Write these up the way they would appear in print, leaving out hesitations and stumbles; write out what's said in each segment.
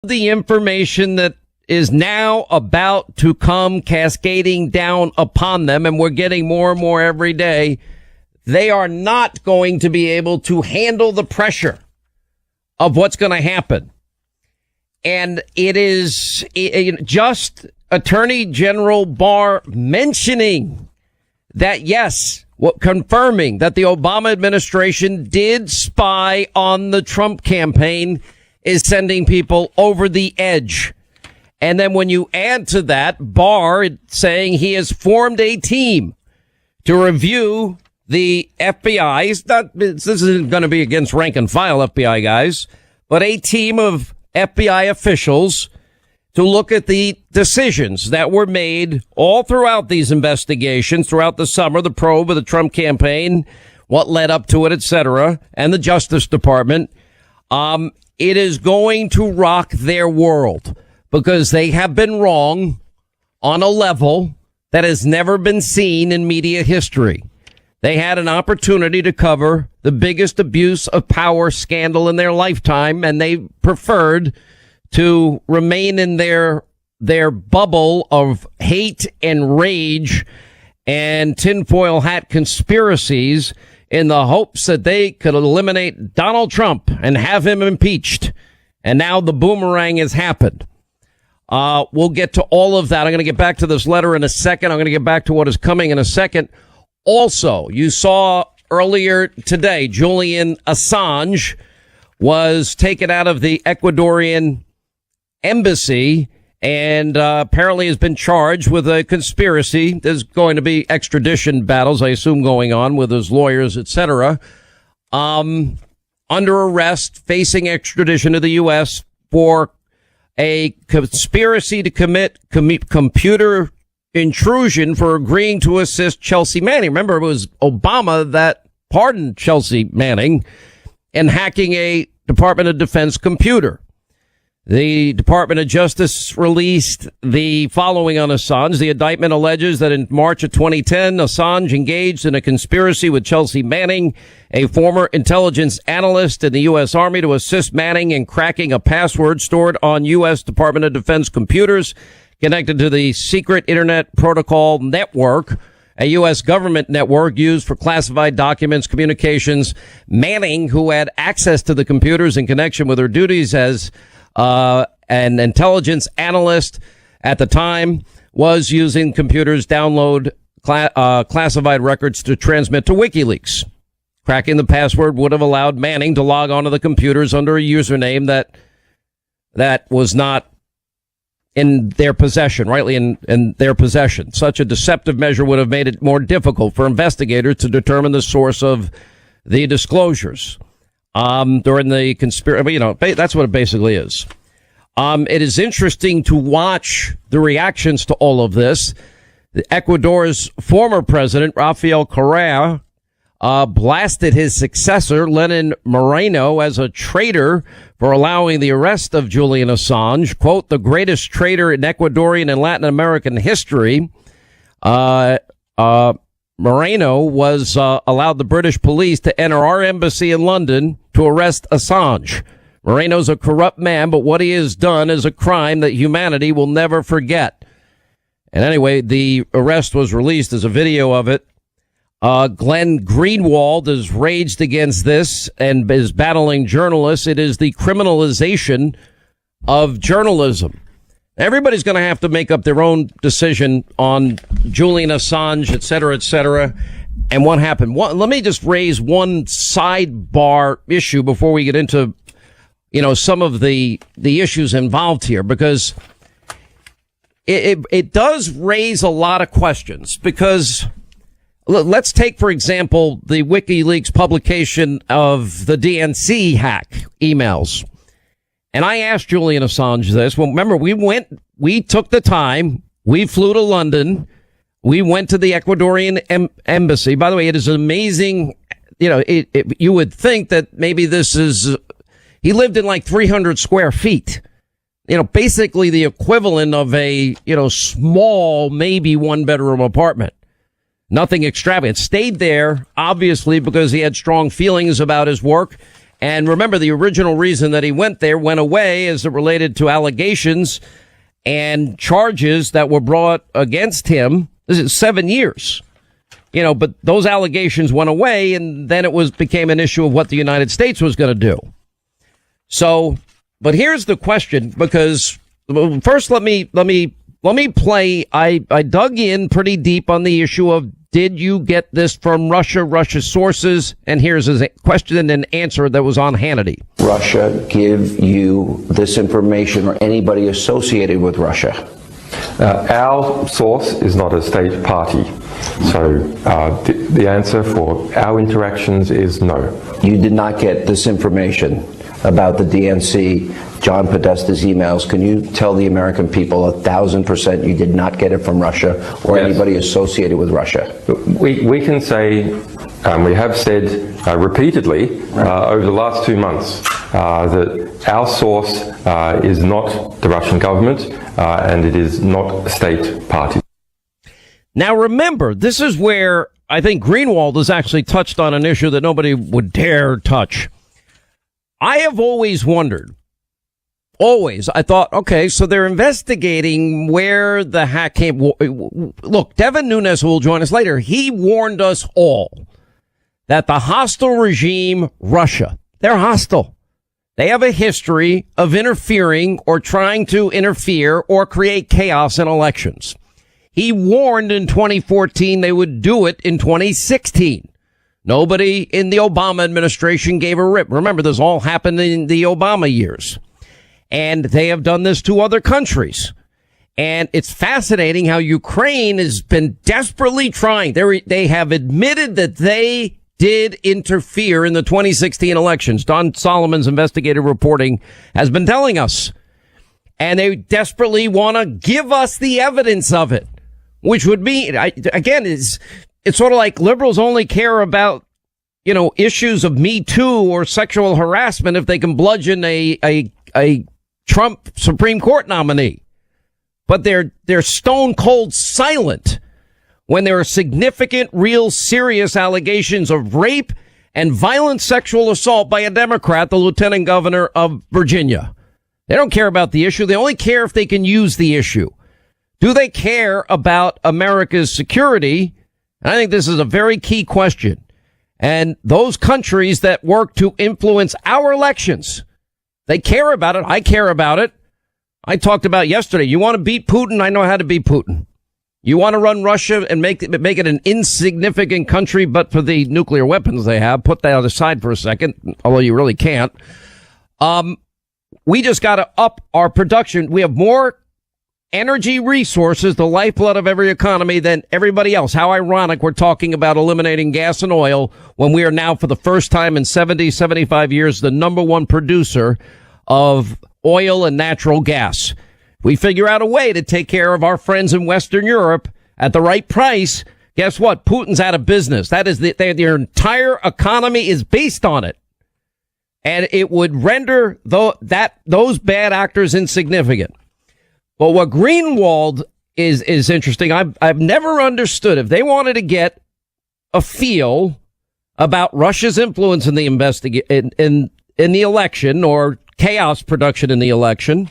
the information that is now about to come cascading down upon them, and we're getting more and more every day, they are not going to be able to handle the pressure of what's going to happen. And it is just Attorney General Barr mentioning that, yes, confirming that the Obama administration did spy on the Trump campaign is sending people over the edge. And then when you add to that, Barr saying he has formed a team to review the FBI. This isn't going to be against rank and file FBI guys, but a team of FBI officials to look at the decisions that were made all throughout these investigations, throughout the summer, the probe of the Trump campaign, what led up to it, etc., and the Justice Department. It is going to rock their world because they have been wrong on a level that has never been seen in media history. They had an opportunity to cover the biggest abuse of power scandal in their lifetime, and they preferred to remain in their bubble of hate and rage and tinfoil hat conspiracies in the hopes that they could eliminate Donald Trump and have him impeached. And now the boomerang has happened. We'll get to all of that. I'm going to get back to this letter in a second. I'm going to get back to what is coming in a second. Also, you saw earlier today, Julian Assange was taken out of the Ecuadorian embassy and apparently has been charged with a conspiracy. There's going to be extradition battles, I assume, going on with his lawyers, etc. Under arrest, facing extradition to the U.S. for a conspiracy to commit computer intrusion for agreeing to assist Chelsea Manning. Remember, it was Obama that pardoned Chelsea Manning in hacking a Department of Defense computer. The Department of Justice released the following on Assange. The indictment alleges that in March of 2010, Assange engaged in a conspiracy with Chelsea Manning, a former intelligence analyst in the U.S. Army, to assist Manning in cracking a password stored on U.S. Department of Defense computers connected to the secret Internet Protocol Network, a U.S. government network used for classified documents, communications. Manning, who had access to the computers in connection with her duties as an intelligence analyst at the time, was using computers download classified records to transmit to WikiLeaks. Cracking the password would have allowed Manning to log onto the computers under a username that was not in their possession, rightly in their possession. Such a deceptive measure would have made it more difficult for investigators to determine the source of the disclosures. During the conspiracy, that's what it basically is. It is interesting to watch the reactions to all of this. Ecuador's former president, Rafael Correa, blasted his successor, Lenin Moreno, as a traitor for allowing the arrest of Julian Assange. Quote, the greatest traitor in Ecuadorian and Latin American history. Moreno was allowed the British police to enter our embassy in London to arrest Assange. Moreno's a corrupt man, but what he has done is a crime that humanity will never forget. And anyway, the arrest was released as a video of it. Glenn Greenwald has raged against this and is battling journalists. It is the criminalization of journalism. Everybody's going to have to make up their own decision on Julian Assange, et cetera, and what happened. Let me just raise one sidebar issue before we get into, some of the issues involved here, because it does raise a lot of questions. Because let's take, for example, the WikiLeaks publication of the DNC hack emails. And I asked Julian Assange this. Well, remember, we took the time. We flew to London. We went to the Ecuadorian embassy. By the way, it is amazing. You would think that maybe he lived in like 300 square feet. Basically the equivalent of a, small, maybe 1-bedroom apartment. Nothing extravagant. Stayed there, obviously, because he had strong feelings about his work. And remember, the original reason that he went there went away as it related to allegations and charges that were brought against him. This is 7 years. But those allegations went away, and then it became an issue of what the United States was going to do. So, but here's the question, because first let me play. I dug in pretty deep on the issue of, did you get this from Russia's sources? And here's his question and answer that was on Hannity. Russia give you this information, or anybody associated with Russia? Our source is not a state party. So the answer for our interactions is no. You did not get this information about the DNC, John Podesta's emails. Can you tell the American people 1,000% you did not get it from Russia or anybody associated with Russia? We can say, we have said repeatedly over the last 2 months that our source is not the Russian government and it is not a state party. Now, remember, this is where I think Greenwald has actually touched on an issue that nobody would dare touch. I have always wondered, I thought, okay, so they're investigating where the hack came. Look, Devin Nunes, who will join us later, he warned us all that the hostile regime, Russia, they're hostile. They have a history of interfering or trying to interfere or create chaos in elections. He warned in 2014 they would do it in 2016. Nobody in the Obama administration gave a rip. Remember, this all happened in the Obama years. And they have done this to other countries. And it's fascinating how Ukraine has been desperately trying. They have admitted that they did interfere in the 2016 elections. Don Solomon's investigative reporting has been telling us. And they desperately want to give us the evidence of it, which would be, it's sort of like liberals only care about, issues of Me Too or sexual harassment if they can bludgeon a Trump Supreme Court nominee. But they're stone cold silent when there are significant, real, serious allegations of rape and violent sexual assault by a Democrat, the lieutenant governor of Virginia. They don't care about the issue. They only care if they can use the issue. Do they care about America's security? And I think this is a very key question. And those countries that work to influence our elections, they care about it. I care about it. I talked about yesterday. You want to beat Putin? I know how to beat Putin. You want to run Russia and make it an insignificant country, but for the nuclear weapons they have, put that aside for a second, although you really can't. We just got to up our production. We have more energy resources, the lifeblood of every economy, than everybody else. How ironic we're talking about eliminating gas and oil when we are now, for the first time in 75 years, the number one producer of oil and natural gas. We figure out a way to take care of our friends in Western Europe at the right price. Guess what? Putin's out of business. That is their entire economy is based on it. And it would render those bad actors insignificant. But what Greenwald is interesting. I've never understood, if they wanted to get a feel about Russia's influence in the in the election, or chaos production in the election,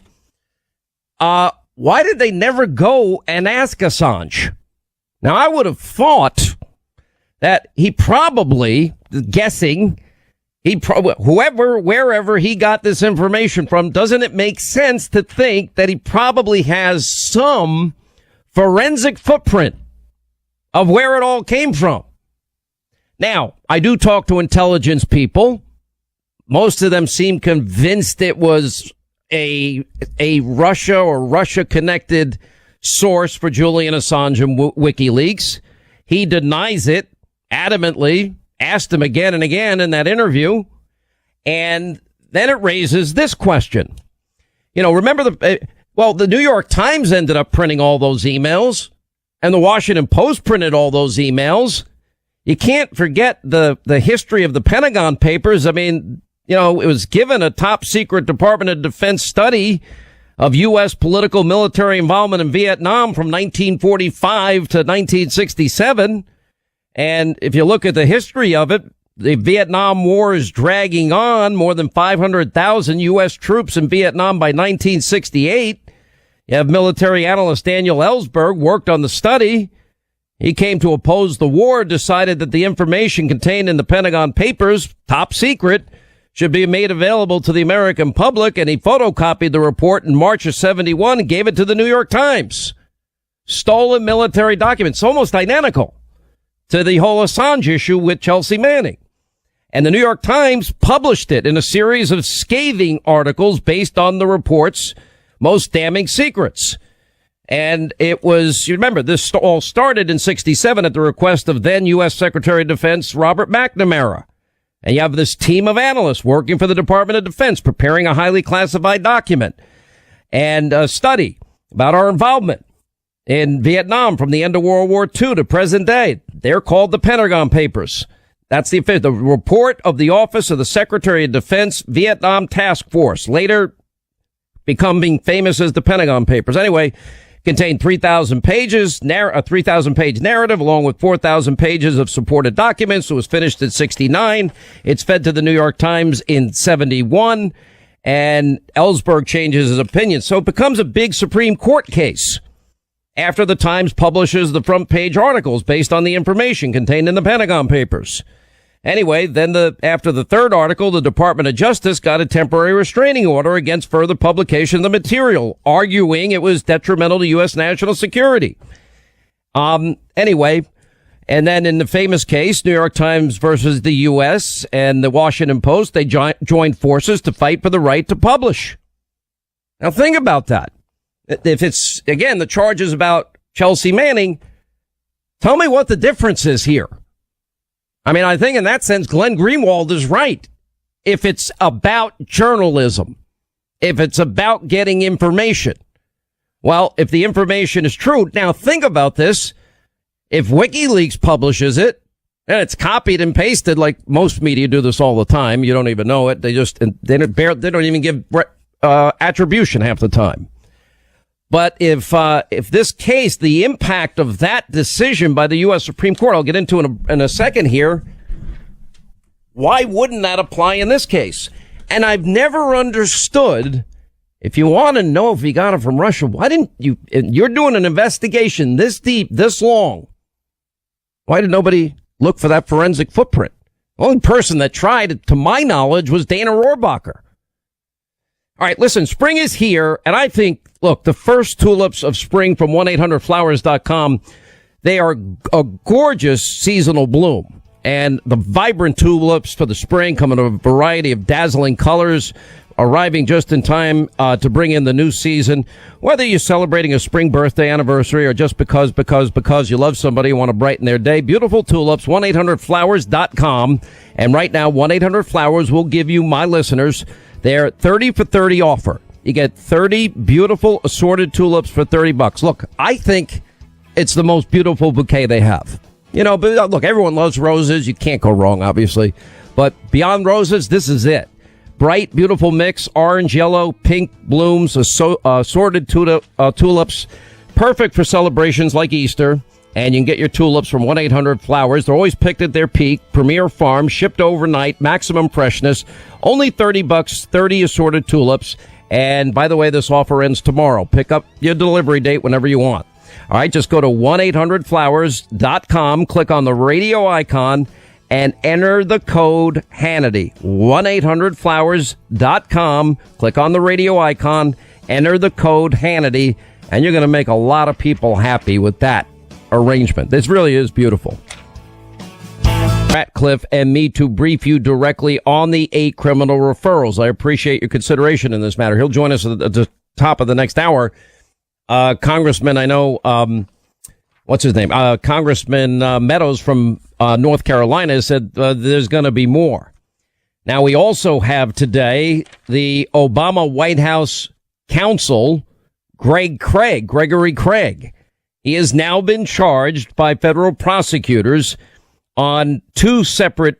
why did they never go and ask Assange? Now, I would have thought that he probably, wherever he got this information from, doesn't it make sense to think that he probably has some forensic footprint of where it all came from? Now, I do talk to intelligence people. Most of them seem convinced it was a Russia or Russia-connected source for Julian Assange and WikiLeaks. He denies it adamantly. Asked him again and again in that interview. And then it raises this question. Remember the New York Times ended up printing all those emails, and the Washington Post printed all those emails. You can't forget the history of the Pentagon Papers. I mean, it was given a top secret Department of Defense study of U.S. political military involvement in Vietnam from 1945 to 1967. And if you look at the history of it, the Vietnam War is dragging on. More than 500,000 U.S. troops in Vietnam by 1968. You have military analyst Daniel Ellsberg worked on the study. He came to oppose the war, decided that the information contained in the Pentagon Papers, top secret, should be made available to the American public, and he photocopied the report in March of 71 and gave it to the New York Times. Stolen military documents, almost identical to the whole Assange issue with Chelsea Manning. And the New York Times published it in a series of scathing articles based on the report's most damning secrets. And it was, you remember, this all started in 67 at the request of then U.S. Secretary of Defense Robert McNamara. And you have this team of analysts working for the Department of Defense preparing a highly classified document and a study about our involvement in Vietnam from the end of World War II to present day. They're called the Pentagon Papers. That's the report of the Office of the Secretary of Defense Vietnam Task Force, later becoming famous as the Pentagon Papers. Anyway, contained 3,000 pages, a 3,000-page narrative, along with 4,000 pages of supported documents. It was finished in 69. It's fed to the New York Times in 71, and Ellsberg changes his opinion. So it becomes a big Supreme Court case after the Times publishes the front-page articles based on the information contained in the Pentagon Papers. Anyway, then after the third article, the Department of Justice got a temporary restraining order against further publication of the material, arguing it was detrimental to U.S. national security. Anyway, and then in the famous case, New York Times versus the U.S. and the Washington Post, they joined forces to fight for the right to publish. Now think about that. If it's, again, the charges about Chelsea Manning, tell me what the difference is here. I mean, I think in that sense, Glenn Greenwald is right. If it's about journalism, if it's about getting information, well, if the information is true, now think about this. If WikiLeaks publishes it and it's copied and pasted, like most media do this all the time, you don't even know it. They don't even give attribution half the time. But if this case, the impact of that decision by the U.S. Supreme Court, I'll get into in a second here, why wouldn't that apply in this case? And I've never understood, if you want to know if he got it from Russia, why didn't you're doing an investigation this deep, this long. Why did nobody look for that forensic footprint? The only person that tried, to my knowledge, was Dana Rohrabacher. All right, listen, spring is here, and I think, look, the first tulips of spring from 1-800-Flowers.com, they are a gorgeous seasonal bloom. And the vibrant tulips for the spring come in a variety of dazzling colors, arriving just in time to bring in the new season. Whether you're celebrating a spring birthday anniversary or just because you love somebody, you want to brighten their day, beautiful tulips, 1-800-Flowers.com. And right now, 1-800-Flowers will give you, my listeners, their 30 for 30 offer. You get 30 beautiful assorted tulips for $30. Look, I think it's the most beautiful bouquet they have. You know, but look, everyone loves roses. You can't go wrong, obviously. But beyond roses, this is it. Bright, beautiful mix, orange, yellow, pink blooms, assorted tulips. Perfect for celebrations like Easter. And you can get your tulips from 1-800-Flowers. They're always picked at their peak. Premier Farm, shipped overnight, maximum freshness. Only $30, 30 assorted tulips. And by the way, this offer ends tomorrow. Pick up your delivery date whenever you want. All right, just go to 1-800-Flowers.com, click on the radio icon, and enter the code Hannity. 1-800-Flowers.com, click on the radio icon, enter the code Hannity, and you're going to make a lot of people happy with that arrangement. This really is beautiful. Ratcliffe and me to brief you directly on the 8 criminal referrals. I appreciate your consideration in this matter. He'll join us at the top of the next hour. Congressman, I know, what's his name? Congressman Meadows from North Carolina said there's going to be more. Now, we also have today the Obama White House counsel, Gregory Craig. He has now been charged by federal prosecutors on 2 separate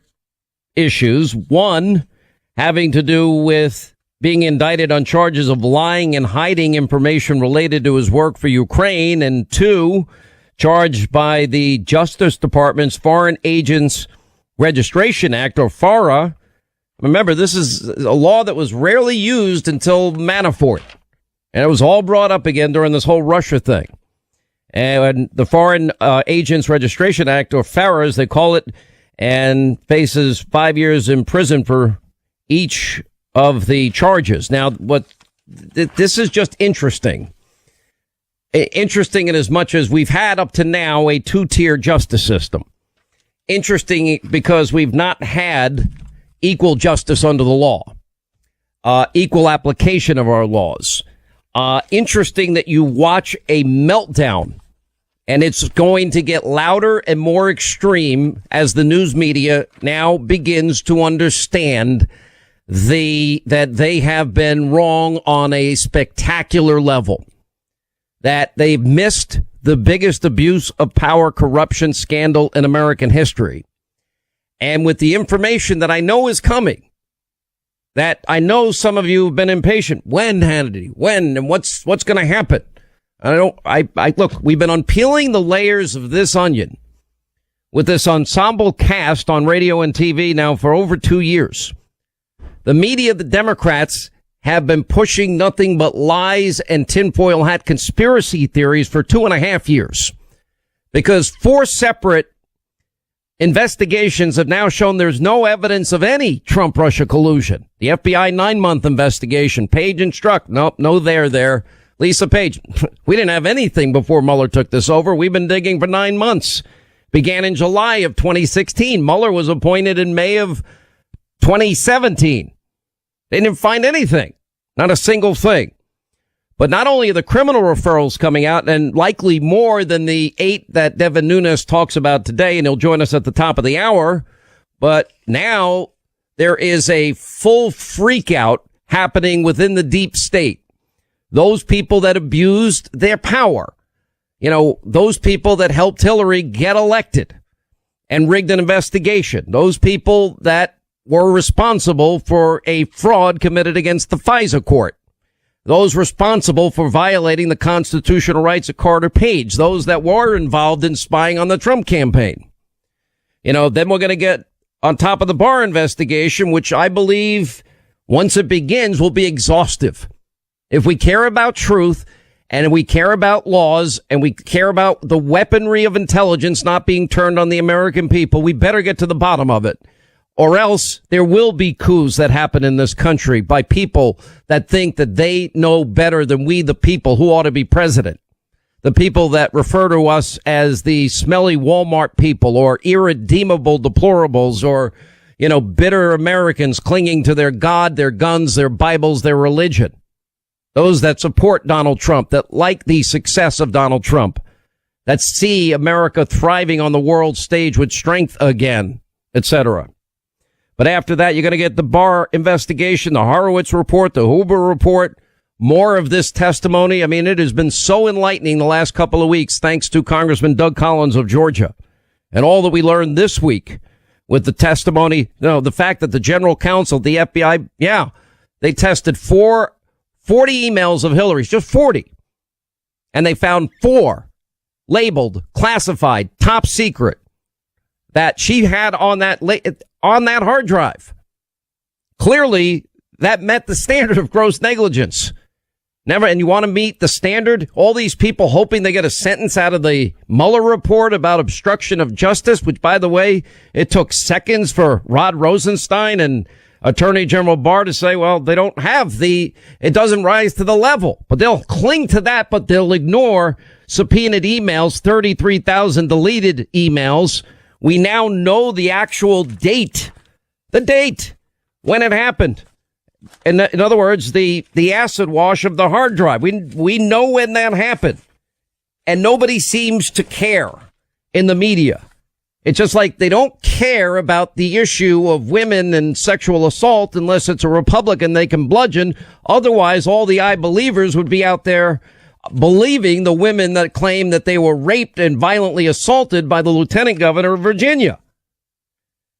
issues. One having to do with being indicted on charges of lying and hiding information related to his work for Ukraine. And 2, charged by the Justice Department's Foreign Agents Registration Act, or FARA. Remember, this is a law that was rarely used until Manafort. And it was all brought up again during this whole Russia thing. And the Foreign Agents Registration Act, or FARA as they call it, and faces 5 years in prison for each of the charges. Now, this is just interesting. Interesting in as much as we've had up to now a two-tier justice system. Interesting because we've not had equal justice under the law, equal application of our laws. Interesting that you watch a meltdown, and it's going to get louder and more extreme as the news media now begins to understand that they have been wrong on a spectacular level, that they've missed the biggest abuse of power corruption scandal in American history. And with the information that I know is coming, that I know some of you have been impatient. When, Hannity? When? And what's going to happen? Look, we've been unpeeling the layers of this onion with this ensemble cast on radio and TV now for over 2 years. The media, the Democrats, have been pushing nothing but lies and tinfoil hat conspiracy theories for 2.5 years, because 4 separate investigations have now shown there's no evidence of any Trump-Russia collusion. The FBI 9-month investigation, Page and Strzok, nope, no there. Lisa Page, we didn't have anything before Mueller took this over. We've been digging for 9 months. Began in July of 2016. Mueller was appointed in May of 2017. They didn't find anything, not a single thing. But not only are the criminal referrals coming out, and likely more than the 8 that Devin Nunes talks about today, and he'll join us at the top of the hour, but now there is a full freak out happening within the deep state. Those people that abused their power, those people that helped Hillary get elected and rigged an investigation, those people that were responsible for a fraud committed against the FISA court, those responsible for violating the constitutional rights of Carter Page, those that were involved in spying on the Trump campaign. Then we're going to get on top of the Barr investigation, which I believe once it begins will be exhaustive. If we care about truth and we care about laws and we care about the weaponry of intelligence not being turned on the American people, we better get to the bottom of it. Or else there will be coups that happen in this country by people that think that they know better than we, the people, who ought to be president. The people that refer to us as the smelly Walmart people, or irredeemable deplorables, or, bitter Americans clinging to their God, their guns, their Bibles, their religion. Those that support Donald Trump, that like the success of Donald Trump, that see America thriving on the world stage with strength again, etc. But after that, you're going to get the Barr investigation, the Horowitz report, the Huber report, more of this testimony. I mean, it has been so enlightening the last couple of weeks, thanks to Congressman Doug Collins of Georgia. And all that we learned this week with the testimony, the fact that the general counsel, the FBI, they tested 40 emails of Hillary's, just 40. And they found 4 labeled, classified, top secret, that she had on that hard drive. Clearly, that met the standard of gross negligence. And you want to meet the standard? All these people hoping they get a sentence out of the Mueller report about obstruction of justice, which, by the way, it took seconds for Rod Rosenstein and Attorney General Barr to say, well, they don't have it doesn't rise to the level. But they'll cling to that, but they'll ignore subpoenaed emails, 33,000 deleted emails. We now know the actual date, when it happened. In other words, the acid wash of the hard drive. We know when that happened. And nobody seems to care in the media. It's just like they don't care about the issue of women and sexual assault unless it's a Republican they can bludgeon. Otherwise, all the I believers would be out there believing the women that claim that they were raped and violently assaulted by the lieutenant governor of Virginia.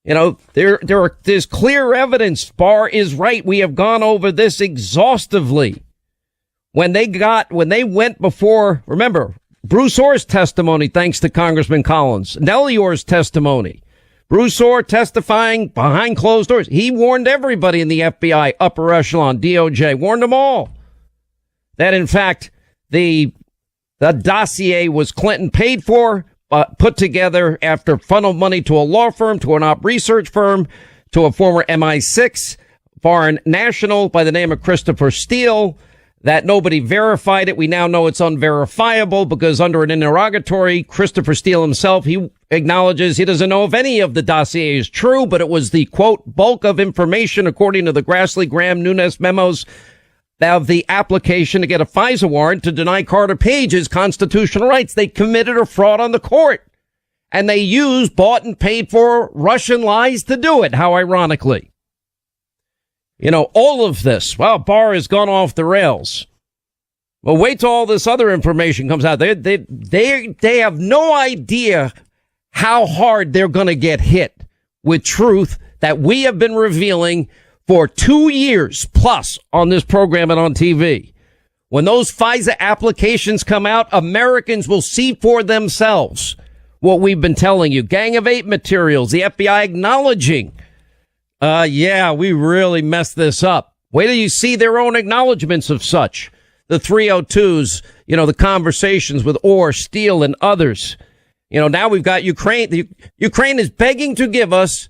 There's clear evidence. Barr is right. We have gone over this exhaustively. When they went before, remember, Bruce Orr's testimony, thanks to Congressman Collins, Nellie Orr's testimony, Broussard testifying behind closed doors. He warned everybody in the FBI, upper echelon, DOJ, warned them all that, in fact, the dossier was Clinton paid for, put together after funneled money to a law firm, to an op research firm, to a former MI6 foreign national by the name of Christopher Steele, that nobody verified it. We now know it's unverifiable because under an interrogatory, Christopher Steele himself, he acknowledges he doesn't know if any of the dossier is true, but it was the, quote, bulk of information, according to the Grassley, Graham, Nunes memos, of the application to get a FISA warrant to deny Carter Page's constitutional rights. They committed a fraud on the court, and they used bought and paid for Russian lies to do it. How ironically. You know, all of this. Well, Barr has gone off the rails. Well, wait till all this other information comes out. They have no idea how hard they're going to get hit with truth that we have been revealing for 2 years plus on this program and on TV. When those FISA applications come out, Americans will see for themselves what we've been telling you. Gang of Eight materials, the FBI acknowledging, yeah, we really messed this up. Wait till you see their own acknowledgments of such. The 302s, you know, the conversations with Orr, Steele, and others. You know, now we've got Ukraine. Ukraine is begging to give us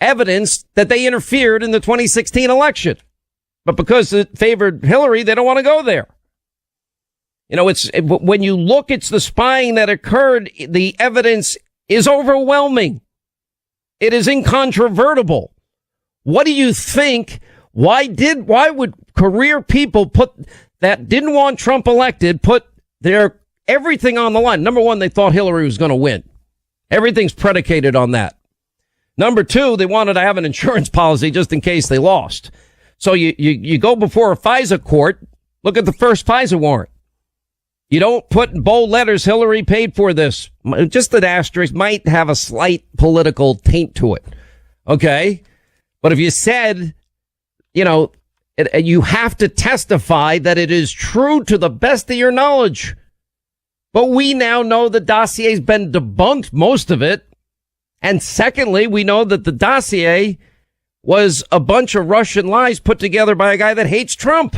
evidence that they interfered in the 2016 election. But because it favored Hillary, they don't want to go there. You know, when you look, it's the spying that occurred. The evidence is overwhelming. It is incontrovertible. What do you think? Why would career people that didn't want Trump elected put their everything on the line? Number one, they thought Hillary was going to win. Everything's predicated on that. Number two, they wanted to have an insurance policy just in case they lost. So you go before a FISA court. Look at the first FISA warrant. You don't put in bold letters, Hillary paid for this. Just an asterisk might have a slight political taint to it. Okay. But if you said, you know, you have to testify that it is true to the best of your knowledge. But we now know the dossier's been debunked, most of it. And secondly, we know that the dossier was a bunch of Russian lies put together by a guy that hates Trump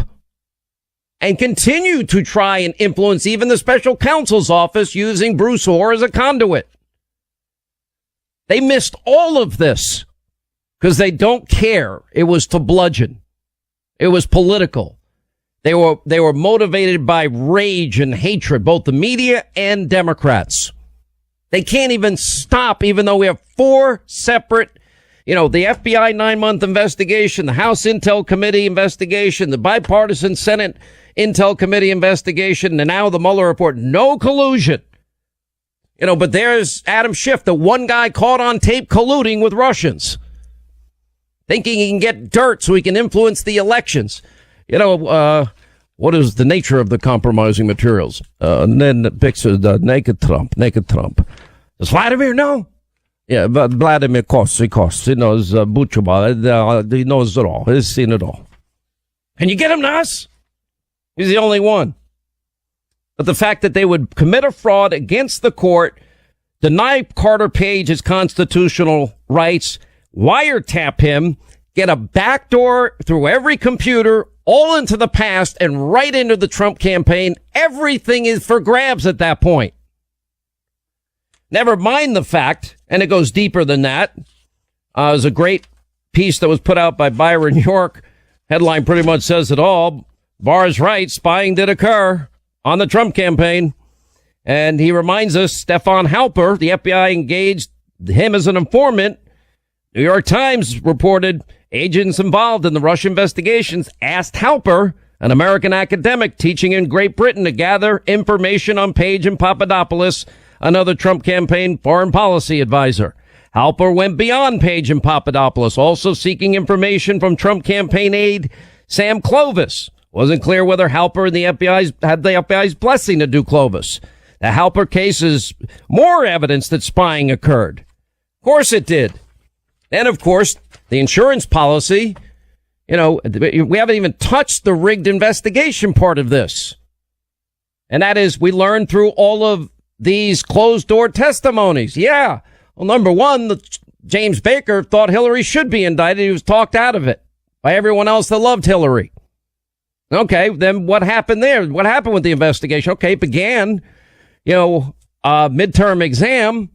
and continue to try and influence even the special counsel's office using Bruce Orr as a conduit. They missed all of this because they don't care. It was to bludgeon. It was political. They were motivated by rage and hatred, both the media and Democrats. They can't even stop, even though we have four separate, you know, the FBI 9-month investigation, the House Intel Committee investigation, the bipartisan Senate Intel Committee investigation, and now the Mueller report. No collusion. You know, but there's Adam Schiff, the one guy caught on tape colluding with Russians, thinking he can get dirt so he can influence the elections. You know, what is the nature of the compromising materials? And then pictures the naked Trump. Does Vladimir know? Yeah, but Vladimir costs. He knows Buchaba. He knows it all. He's seen it all. Can you get him to us? He's the only one. But the fact that they would commit a fraud against the court, deny Carter Page his constitutional rights, wiretap him, get a backdoor through every computer, all into the past and right into the Trump campaign. Everything is for grabs at that point. Never mind the fact, and it goes deeper than that. There's a great piece that was put out by Byron York. Headline pretty much says it all. Barr's right, spying did occur on the Trump campaign. And he reminds us, Stefan Halper, the FBI engaged him as an informant. New York Times reported agents involved in the Russia investigations asked Halper, an American academic teaching in Great Britain, to gather information on Page and Papadopoulos, another Trump campaign foreign policy advisor. Halper went beyond Page and Papadopoulos, also seeking information from Trump campaign aide Sam Clovis. Wasn't clear whether Halper and the FBI had the FBI's blessing to do Clovis. The Halper case is more evidence that spying occurred. Of course it did. And of course, the insurance policy, you know, we haven't even touched the rigged investigation part of this. And that is, we learned through all of these closed door testimonies. Yeah. Well, number one, James Baker thought Hillary should be indicted. He was talked out of it by everyone else that loved Hillary. Okay, then what happened there? What happened with the investigation? Okay, it began, midterm exam.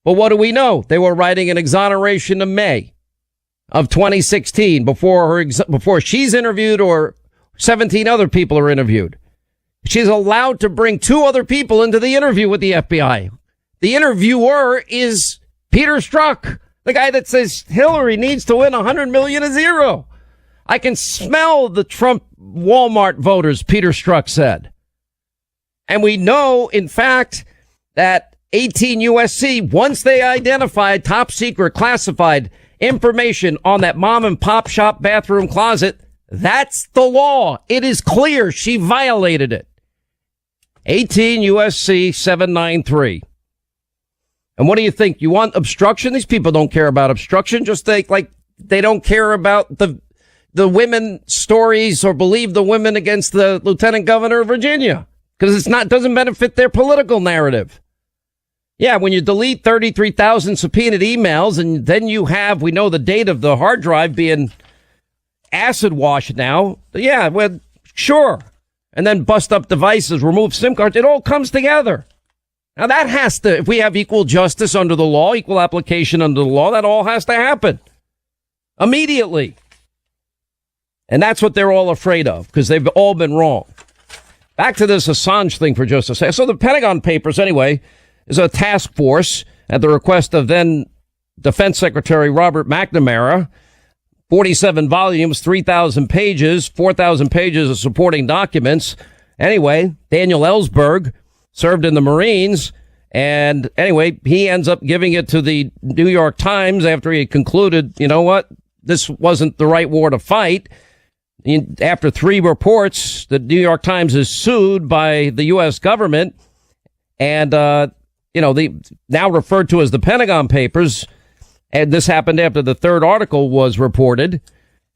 But what do we know? They were writing an exoneration in May of 2016 before she's interviewed or 17 other people are interviewed. She's allowed to bring 2 other people into the interview with the FBI. The interviewer is Peter Strzok, the guy that says Hillary needs to win 100 million to 0. I can smell the Trump Walmart voters, Peter Strzok said. And we know, in fact, that 18 USC, once they identified top secret classified information on that mom and pop shop bathroom closet, that's the law. It is clear she violated it. 18 USC 793. And what do you think? You want obstruction? These people don't care about obstruction. Just think like they don't care about the women stories or believe the women against the lieutenant governor of Virginia because doesn't benefit their political narrative. Yeah, when you delete 33,000 subpoenaed emails and then we know the date of the hard drive being acid washed now. Yeah, well, sure. And then bust up devices, remove SIM cards. It all comes together. Now that has to, if we have equal justice under the law, equal application under the law, that all has to happen immediately. And that's what they're all afraid of because they've all been wrong. Back to this Assange thing for just a second. So the Pentagon Papers, anyway, is a task force at the request of then Defense Secretary Robert McNamara. 47 volumes, 3,000 pages, 4,000 pages of supporting documents. Anyway, Daniel Ellsberg served in the Marines. And anyway, he ends up giving it to the New York Times after he concluded, you know what, this wasn't the right war to fight. After 3 reports, the New York Times is sued by the U.S. government. And, now referred to as the Pentagon Papers. And this happened after the 3rd article was reported.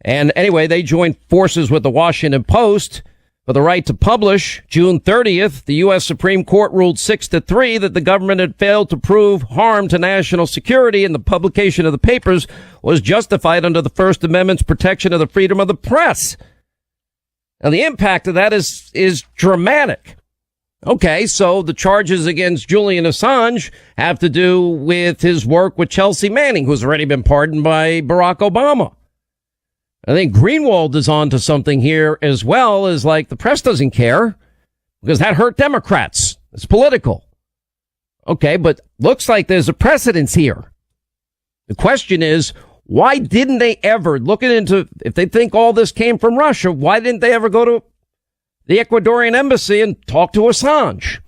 And anyway, they joined forces with the Washington Post for the right to publish. June 30th, the U.S. Supreme Court ruled 6-3 that the government had failed to prove harm to national security, and the publication of the papers was justified under the First Amendment's protection of the freedom of the press. Now, the impact of that is dramatic. Okay, so the charges against Julian Assange have to do with his work with Chelsea Manning, who's already been pardoned by Barack Obama. I think Greenwald is on to something here as well, as like the press doesn't care because that hurt Democrats. It's political. Okay, but looks like there's a precedence here. The question is, why didn't they ever look into, if they think all this came from Russia, why didn't they ever go to the Ecuadorian embassy and talk to Assange?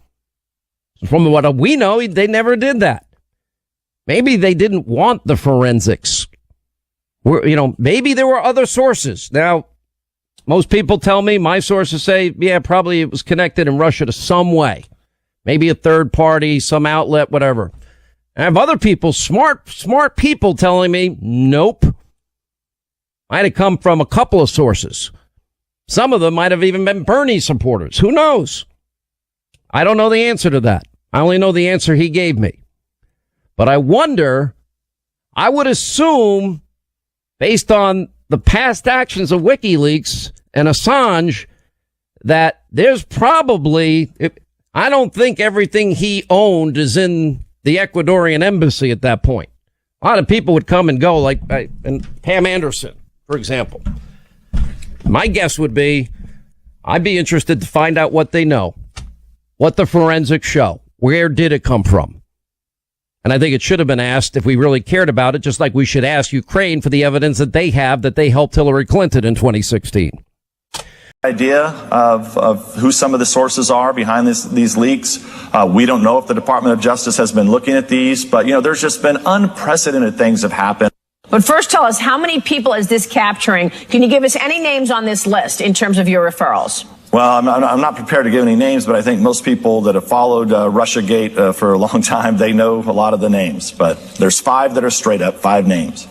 From what we know, they never did that. Maybe they didn't want the forensics. Maybe there were other sources. Now, most people tell me, my sources say, yeah, probably it was connected in Russia to some way. Maybe a third party, some outlet, whatever. I have other people, smart people telling me, nope. Might have come from a couple of sources. Some of them might have even been Bernie supporters. Who knows? I don't know the answer to that. I only know the answer he gave me. But I wonder, I would assume, based on the past actions of WikiLeaks and Assange, that there's probably, I don't think everything he owned is in the Ecuadorian embassy at that point. A lot of people would come and go, like and Pam Anderson, for example. My guess would be, I'd be interested to find out what they know, what the forensics show, where did it come from? And I think it should have been asked if we really cared about it, just like we should ask Ukraine for the evidence that they have that they helped Hillary Clinton in 2016. Idea of who some of the sources are behind these leaks. We don't know if the Department of Justice has been looking at these, but, there's just been unprecedented things have happened. But first, tell us, how many people is this capturing? Can you give us any names on this list in terms of your referrals? Well, I'm not prepared to give any names, but I think most people that have followed Russiagate for a long time, they know a lot of the names. But there's 5 that are straight up, 5 names.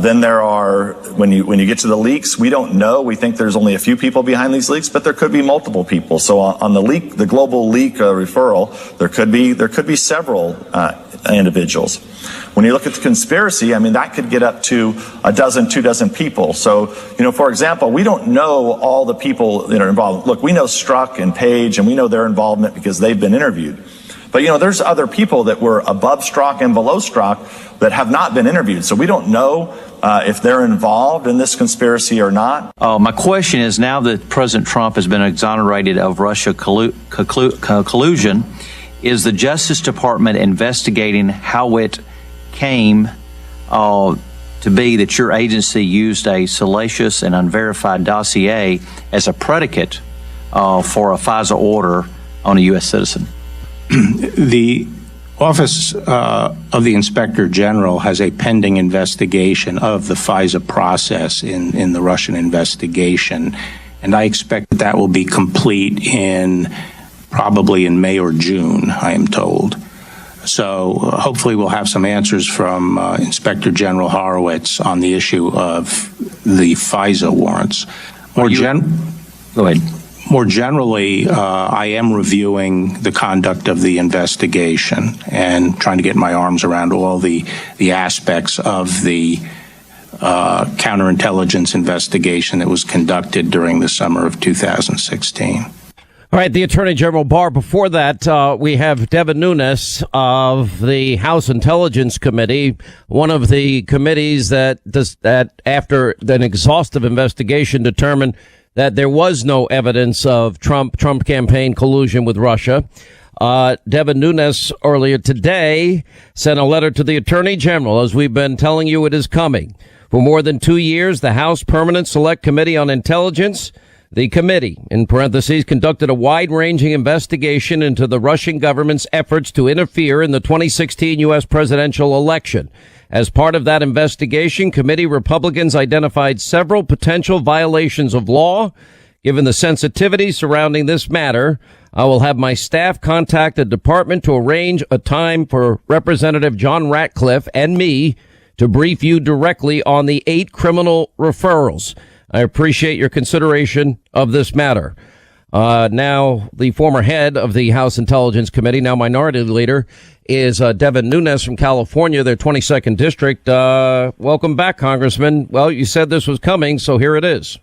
Then there are, when you get to the leaks, we don't know. We think there's only a few people behind these leaks, but there could be multiple people. So on the global leak referral, there could be several individuals. When you look at the conspiracy, I mean, that could get up to a dozen, 24 people. So, for example, we don't know all the people that are involved. Look, we know Strzok and Page, and we know their involvement because they've been interviewed. But, there's other people that were above Strzok and below Strzok that have not been interviewed. So we don't know if they're involved in this conspiracy or not. My question is, now that President Trump has been exonerated of Russia collusion, is the Justice Department investigating how it came to be that your agency used a salacious and unverified dossier as a predicate for a FISA order on a U.S. citizen? The Office of the Inspector General has a pending investigation of the FISA process in the Russian investigation, and I expect that will be complete probably in May or June, I am told. So hopefully we'll have some answers from Inspector General Horowitz on the issue of the FISA warrants. Go ahead. More generally, I am reviewing the conduct of the investigation and trying to get my arms around all the aspects of the counterintelligence investigation that was conducted during the summer of 2016. All right, the Attorney General Barr. Before that, we have Devin Nunes of the House Intelligence Committee, one of the committees that after an exhaustive investigation determined that there was no evidence of Trump campaign collusion with Russia. Devin Nunes earlier today sent a letter to the Attorney General, as we've been telling you it is coming. For more than 2 years, the House Permanent Select Committee on Intelligence, the committee, in parentheses, conducted a wide-ranging investigation into the Russian government's efforts to interfere in the 2016 U.S. presidential election. As part of that investigation, committee Republicans identified several potential violations of law. Given the sensitivity surrounding this matter, I will have my staff contact the department to arrange a time for Representative John Ratcliffe and me to brief you directly on the 8 criminal referrals. I appreciate your consideration of this matter. Now, the former head of the House Intelligence Committee, now Minority Leader, is Devin Nunes from California, their 22nd District. Welcome back, Congressman. Well, you said this was coming, so here it is.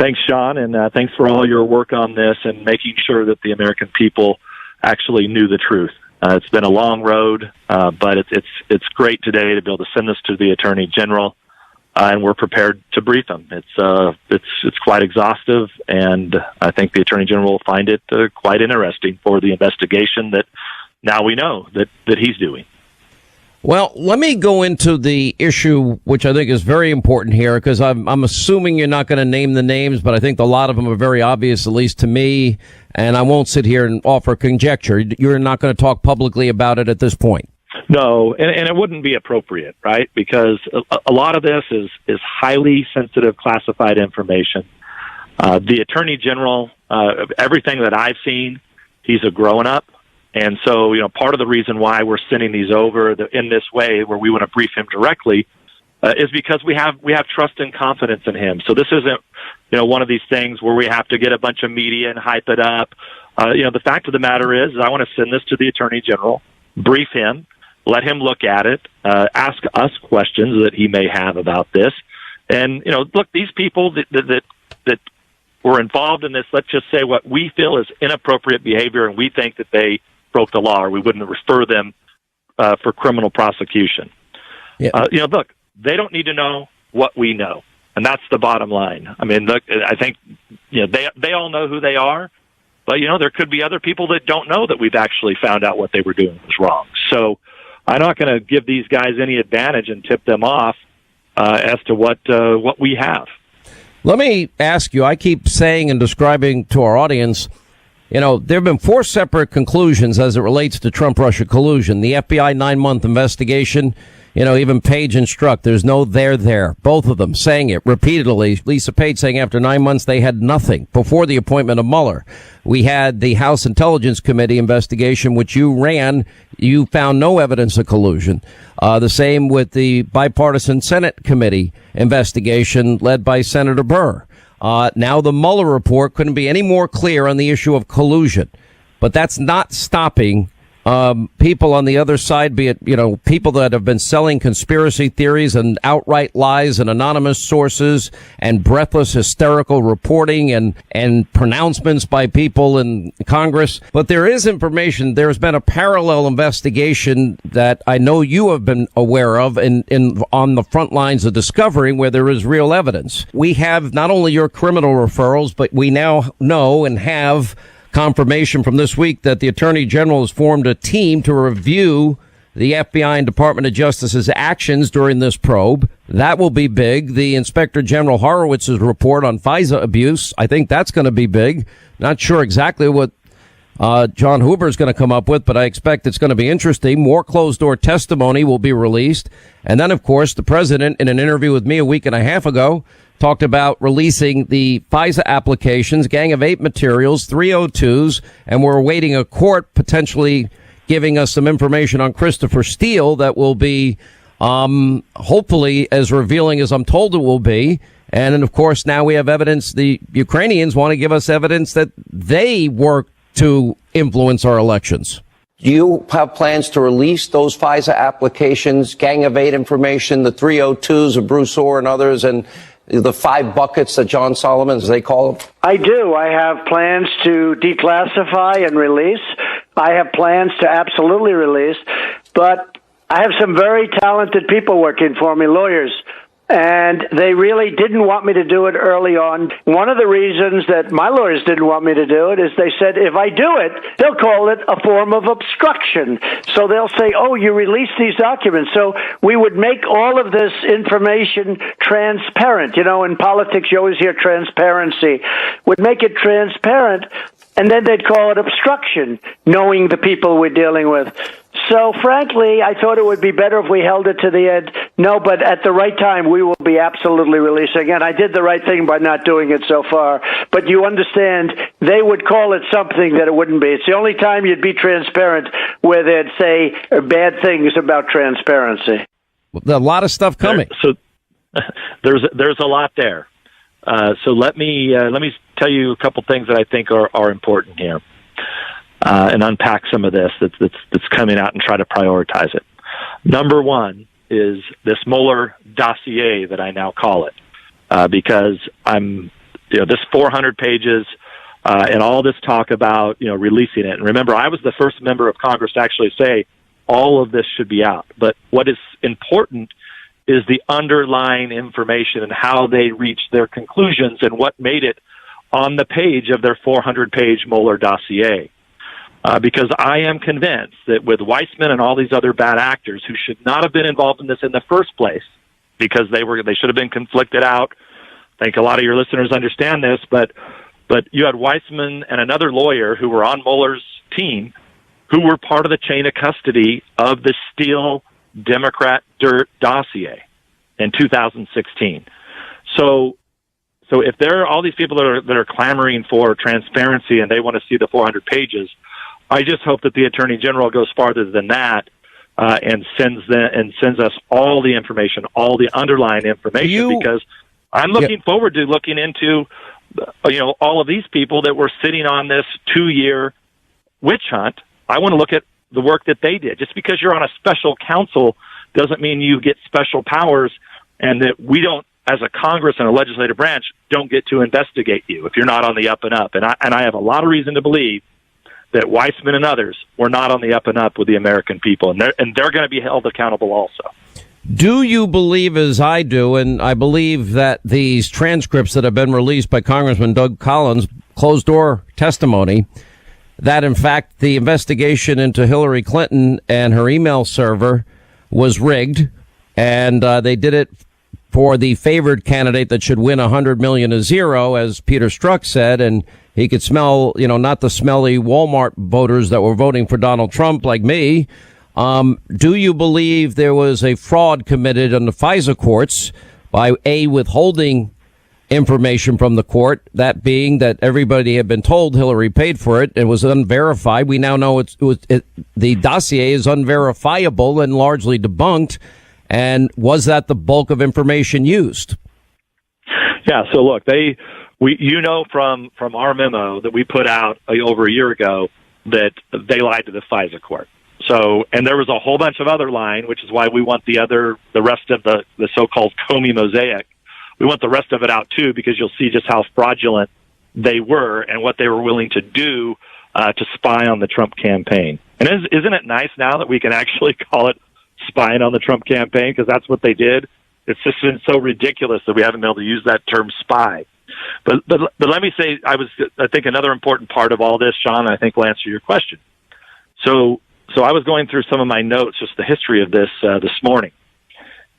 Thanks, Sean, and thanks for all your work on this and making sure that the American people actually knew the truth. It's been a long road, but it's great today to be able to send this to the Attorney General. And we're prepared to brief them. It's quite exhaustive, and I think the Attorney General will find it quite interesting for the investigation that now we know that he's doing. Well, let me go into the issue, which I think is very important here, because I'm assuming you're not going to name the names, but I think a lot of them are very obvious, at least to me, and I won't sit here and offer conjecture. You're not going to talk publicly about it at this point. No, and it wouldn't be appropriate, right? Because a lot of this is highly sensitive, classified information. The Attorney General, everything that I've seen, he's a grown-up. And so, part of the reason why we're sending these over in this way, where we want to brief him directly, is because we have trust and confidence in him. So this isn't, one of these things where we have to get a bunch of media and hype it up. The fact of the matter is I want to send this to the Attorney General, brief him, let him look at it, ask us questions that he may have about this. And, look, these people that were involved in this, let's just say what we feel is inappropriate behavior, and we think that they broke the law, or we wouldn't refer them for criminal prosecution. Yeah. Look, they don't need to know what we know, and that's the bottom line. I mean, look, I think they all know who they are, but there could be other people that don't know that we've actually found out what they were doing was wrong. So I'm not going to give these guys any advantage and tip them off as to what we have. Let me ask you, I keep saying and describing to our audience, there have been 4 separate conclusions as it relates to Trump-Russia collusion. The FBI 9-month investigation, even Page and Strzok, there's no there. Both of them saying it repeatedly. Lisa Page saying after 9 months they had nothing before the appointment of Mueller. We had the House Intelligence Committee investigation, which you ran. You found no evidence of collusion. The same with the bipartisan Senate committee investigation led by Senator Burr. Now the Mueller report couldn't be any more clear on the issue of collusion. But that's not stopping people on the other side, be it, people that have been selling conspiracy theories and outright lies and anonymous sources and breathless, hysterical reporting and pronouncements by people in Congress. But there is information. There's been a parallel investigation that I know you have been aware of on the front lines of discovering where there is real evidence. We have not only your criminal referrals, but we now know and have confirmation from this week that the Attorney General has formed a team to review the FBI and Department of Justice's actions during this probe. That will be big. The Inspector General Horowitz's report on FISA abuse, I think that's going to be big. Not sure exactly what John Huber is going to come up with, but I expect it's going to be interesting. More closed-door testimony will be released. And then, of course, the president, in an interview with me a week and a half ago, talked about releasing the FISA applications, Gang of Eight materials, 302s, and we're awaiting a court potentially giving us some information on Christopher Steele that will be hopefully as revealing as I'm told it will be. And then, of course, now we have evidence. The Ukrainians want to give us evidence that they worked to influence our elections. Do you have plans to release those FISA applications, Gang of Eight information, the 302s of Bruce Orr and others, and the 5 buckets that John Solomon, as they call them? I do. I have plans to declassify and release. I have plans to absolutely release. But I have some very talented people working for me, lawyers. And they really didn't want me to do it early on. One of the reasons that my lawyers didn't want me to do it is they said, if I do it, they'll call it a form of obstruction. So they'll say, oh, you released these documents. So we would make all of this information transparent. In politics, you always hear transparency. Would make it transparent, and then they'd call it obstruction, knowing the people we're dealing with. So, frankly, I thought it would be better if we held it to the end. No, but at the right time, we will be absolutely releasing. And I did the right thing by not doing it so far. But you understand, they would call it something that it wouldn't be. It's the only time you'd be transparent where they'd say bad things about transparency. A lot of stuff coming. So there's a lot there. So let me tell you a couple things that I think are important here. And unpack some of this that's coming out and try to prioritize it. Number one is this Mueller dossier that I now call it, because this 400 pages and all this talk about releasing it. And remember, I was the first member of Congress to actually say all of this should be out. But what is important is the underlying information and how they reached their conclusions and what made it on the page of their 400-page Mueller dossier. Because I am convinced that with Weissman and all these other bad actors who should not have been involved in this in the first place, because they should have been conflicted out. I think a lot of your listeners understand this, but you had Weissman and another lawyer who were on Mueller's team who were part of the chain of custody of the Steele Democrat dirt dossier in 2016. So if there are all these people that are clamoring for transparency and they want to see the 400 pages, I just hope that the Attorney General goes farther than that and sends us all the information, all the underlying information, because I'm looking forward to looking into all of these people that were sitting on this 2-year witch hunt. I want to look at the work that they did. Just because you're on a special counsel doesn't mean you get special powers, and that we don't, as a Congress and a legislative branch, don't get to investigate you if you're not on the up and up. And I have a lot of reason to believe that Weissman and others were not on the up and up with the American people, and they're going to be held accountable also. Do you believe, as I do, and I believe that these transcripts that have been released by Congressman Doug Collins, closed-door testimony, that in fact the investigation into Hillary Clinton and her email server was rigged, and they did it for the favored candidate that should win 100 million to zero, as Peter Strzok said, and he could smell, not the smelly Walmart voters that were voting for Donald Trump like me. Do you believe there was a fraud committed on the FISA courts by withholding information from the court, that being that everybody had been told Hillary paid for it and was unverified? We now know the dossier is unverifiable and largely debunked. And was that the bulk of information used? Yeah. So look, from our memo that we put out over a year ago that they lied to the FISA court. So, and there was a whole bunch of other lying, which is why we want the rest of the so-called Comey mosaic. We want the rest of it out too, because you'll see just how fraudulent they were and what they were willing to do to spy on the Trump campaign. And isn't it nice now that we can actually call it spying on the Trump campaign, because that's what they did? It's just been so ridiculous that we haven't been able to use that term spy. But let me say, I think another important part of all this, Sean, I think will answer your question. So I was going through some of my notes, just the history of this morning.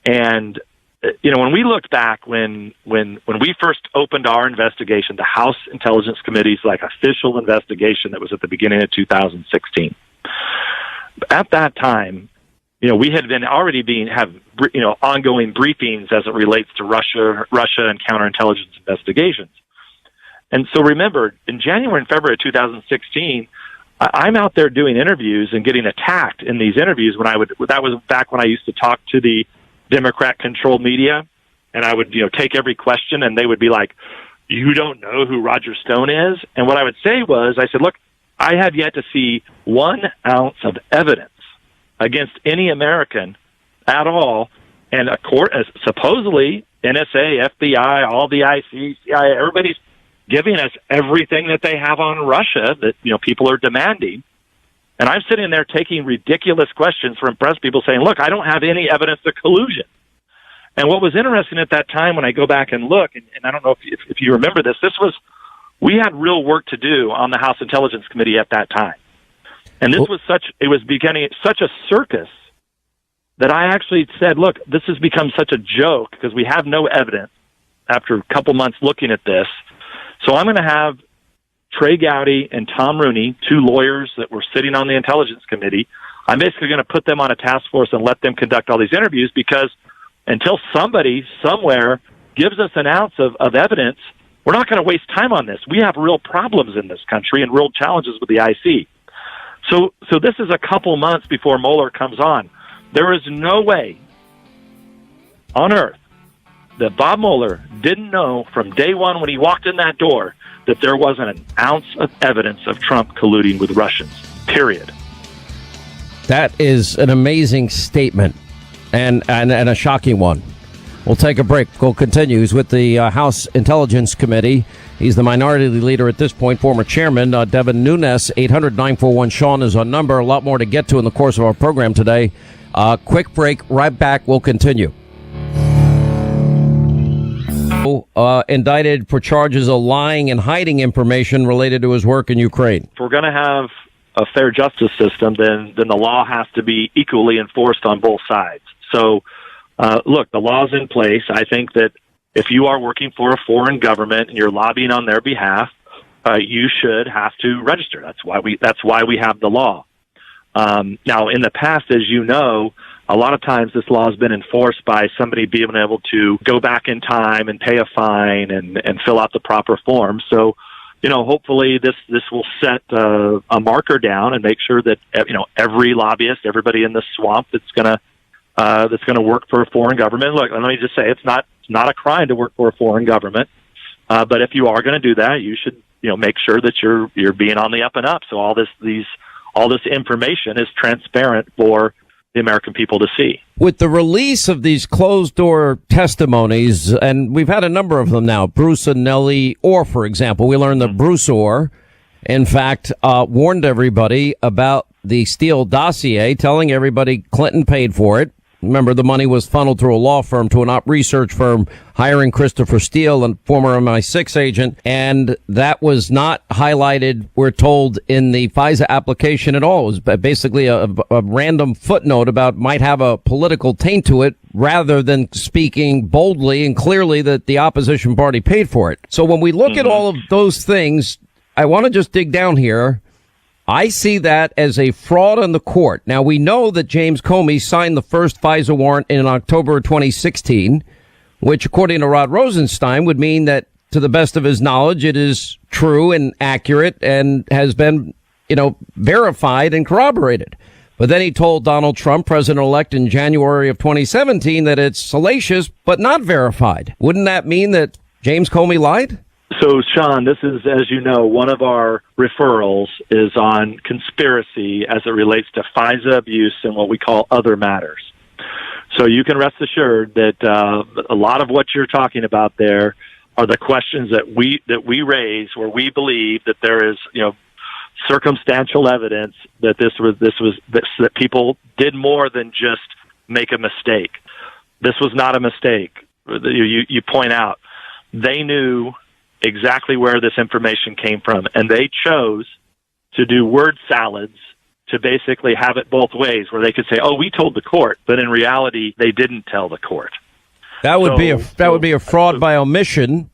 And, when we looked back when we first opened our investigation, the House Intelligence Committee's official investigation that was at the beginning of 2016. At that time, we had been have ongoing briefings as it relates to Russia and counterintelligence investigations. And so remember, in January and February of 2016, I'm out there doing interviews and getting attacked in these interviews that was back when I used to talk to the Democrat-controlled media, and I would, take every question, and they would be like, "You don't know who Roger Stone is?" And what I would say was, I said, "Look, I have yet to see 1 ounce of evidence against any American at all, and a court, supposedly NSA, FBI, all the IC, CIA, everybody's giving us everything that they have on Russia that people are demanding." And I'm sitting there taking ridiculous questions from press people saying, "Look, I don't have any evidence of collusion." And what was interesting at that time, when I go back and look, and I don't know if you remember this, we had real work to do on the House Intelligence Committee at that time. And this was becoming such a circus that I actually said, "Look, this has become such a joke because we have no evidence after a couple months looking at this. So I'm going to have Trey Gowdy and Tom Rooney, 2 lawyers that were sitting on the Intelligence Committee. I'm basically going to put them on a task force and let them conduct all these interviews, because until somebody somewhere gives us an ounce of evidence, we're not going to waste time on this. We have real problems in this country and real challenges with the IC." So this is a couple months before Mueller comes on. There is no way on earth that Bob Mueller didn't know from day one when he walked in that door that there wasn't an ounce of evidence of Trump colluding with Russians, period. That is an amazing statement and a shocking one. We'll take a break. We'll continue. He's with the House Intelligence Committee. He's the minority leader at this point, former chairman, Devin Nunes. 800-941-SEAN is our number. A lot more to get to in the course of our program today. Quick break. Right back. We'll continue. Indicted for charges of lying and hiding information related to his work in Ukraine. If we're going to have a fair justice system, then the law has to be equally enforced on both sides. So, look, the law's in place. I think that if you are working for a foreign government and you're lobbying on their behalf, you should have to register. That's why we have the law. Now, in the past, as you know, a lot of times this law has been enforced by somebody being able to go back in time and pay a fine and fill out the proper forms. So, hopefully this will set a marker down and make sure that every lobbyist, everybody in the swamp that's going to work for a foreign government. Look, let me just say, it's not a crime to work for a foreign government, but if you are going to do that, you should make sure that you're being on the up and up. So all this information is transparent for the American people to see. With the release of these closed-door testimonies, and we've had a number of them now, Bruce and Nellie Orr, for example, we learned that Bruce Orr, in fact, warned everybody about the Steele dossier, telling everybody Clinton paid for it. Remember, the money was funneled through a law firm to an research firm hiring Christopher Steele, a former MI6 agent, and that was not highlighted, we're told, in the FISA application at all. It was basically a random footnote about might have a political taint to it, rather than speaking boldly and clearly that the opposition party paid for it. So when we look at all of those things, I want to just dig down here. I see that as a fraud on the court. Now, we know that James Comey signed the first FISA warrant in October 2016, which, according to Rod Rosenstein, would mean that, to the best of his knowledge, it is true and accurate and has been, verified and corroborated. But then he told Donald Trump, president-elect, in January of 2017, that it's salacious but not verified. Wouldn't that mean that James Comey lied? So, Sean, this is, as you know, one of our referrals is on conspiracy as it relates to FISA abuse and what we call other matters. So you can rest assured that a lot of what you're talking about there are the questions that we raise, where we believe that there is, circumstantial evidence that that people did more than just make a mistake. This was not a mistake. You point out they knew exactly where this information came from, and they chose to do word salads to basically have it both ways, where they could say, "Oh, we told the court," but in reality, they didn't tell the court. That would be a fraud by omission.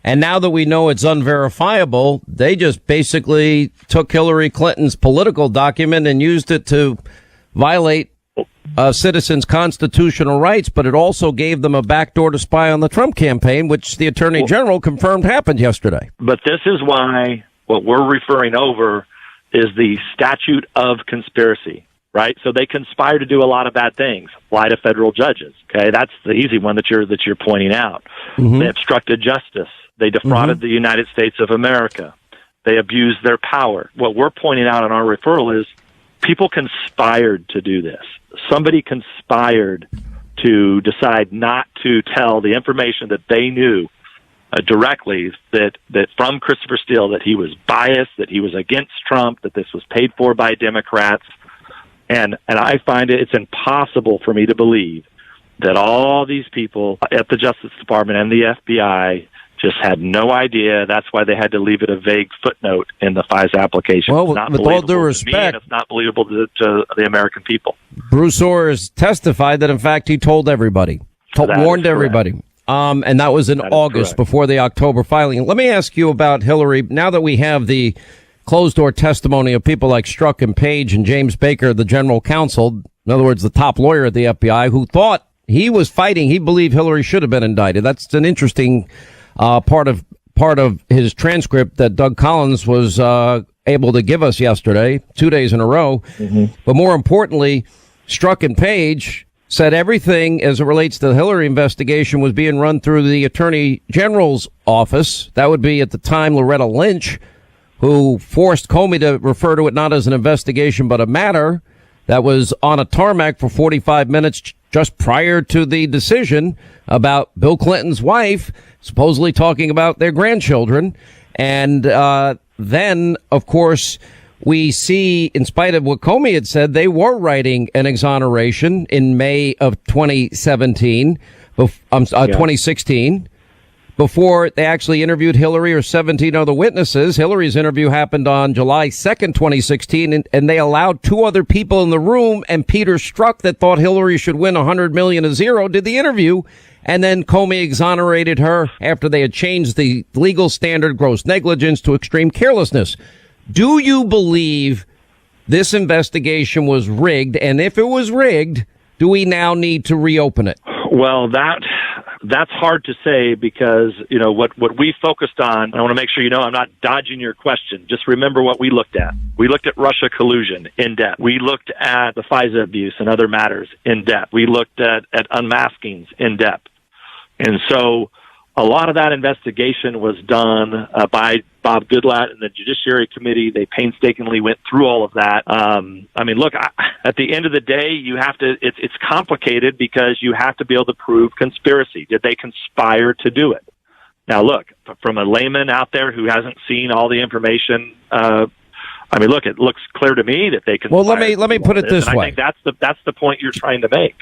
And now that we know it's unverifiable, they just basically took Hillary Clinton's political document and used it to violate citizens' constitutional rights, but it also gave them a backdoor to spy on the Trump campaign, which the Attorney General confirmed happened yesterday. But this is why what we're referring over is the statute of conspiracy, right? So they conspire to do a lot of bad things, lie to federal judges. Okay, that's the easy one that you're pointing out. Mm-hmm. They obstructed justice. They defrauded the United States of America. They abused their power. What we're pointing out in our referral is people conspired to do this. Somebody conspired to decide not to tell the information that they knew directly, that from Christopher Steele, that he was biased, that he was against Trump, that this was paid for by Democrats. And I find it's impossible for me to believe that all these people at the Justice Department and the FBI just had no idea. That's why they had to leave it a vague footnote in the FISA application. Well, with all due respect, it's not believable to the American people. Bruce Orr has testified that, in fact, he told everybody, warned everybody. And that was in August, before the October filing. Let me ask you about Hillary. Now that we have the closed-door testimony of people like Strzok and Page and James Baker, the general counsel, in other words, the top lawyer at the FBI, who thought he was fighting, he believed Hillary should have been indicted. That's an interesting part of his transcript that Doug Collins was able to give us yesterday, 2 days in a row. Mm-hmm. But more importantly, Strzok and Page said everything as it relates to the Hillary investigation was being run through the Attorney General's office. That would be, at the time, Loretta Lynch, who forced Comey to refer to it not as an investigation but a matter. That was on a tarmac for 45 minutes just prior to the decision about Bill Clinton's wife supposedly talking about their grandchildren. And then, of course, we see, in spite of what Comey had said, they were writing an exoneration in May of 2016, before they actually interviewed Hillary or 17 other witnesses. Hillary's interview happened on July 2nd, 2016, and they allowed two other people in the room, and Peter Strzok, that thought Hillary should win $100 million to zero, did the interview. And then Comey exonerated her after they had changed the legal standard gross negligence to extreme carelessness. Do you believe this investigation was rigged? And if it was rigged, do we now need to reopen it? Well, that's hard to say, because, what we focused on, I want to make sure I'm not dodging your question. Just remember what we looked at. We looked at Russia collusion in depth. We looked at the FISA abuse and other matters in depth. We looked at unmaskings in depth. And so a lot of that investigation was done by Bob Goodlatte and the Judiciary Committee. They painstakingly went through all of that. Look, at the end of the day, you have to, it's complicated, because you have to be able to prove conspiracy. Did they conspire to do it? Now, look, from a layman out there who hasn't seen all the information, it looks clear to me that they conspired. Well, let me put it this way. I think that's the point you're trying to make.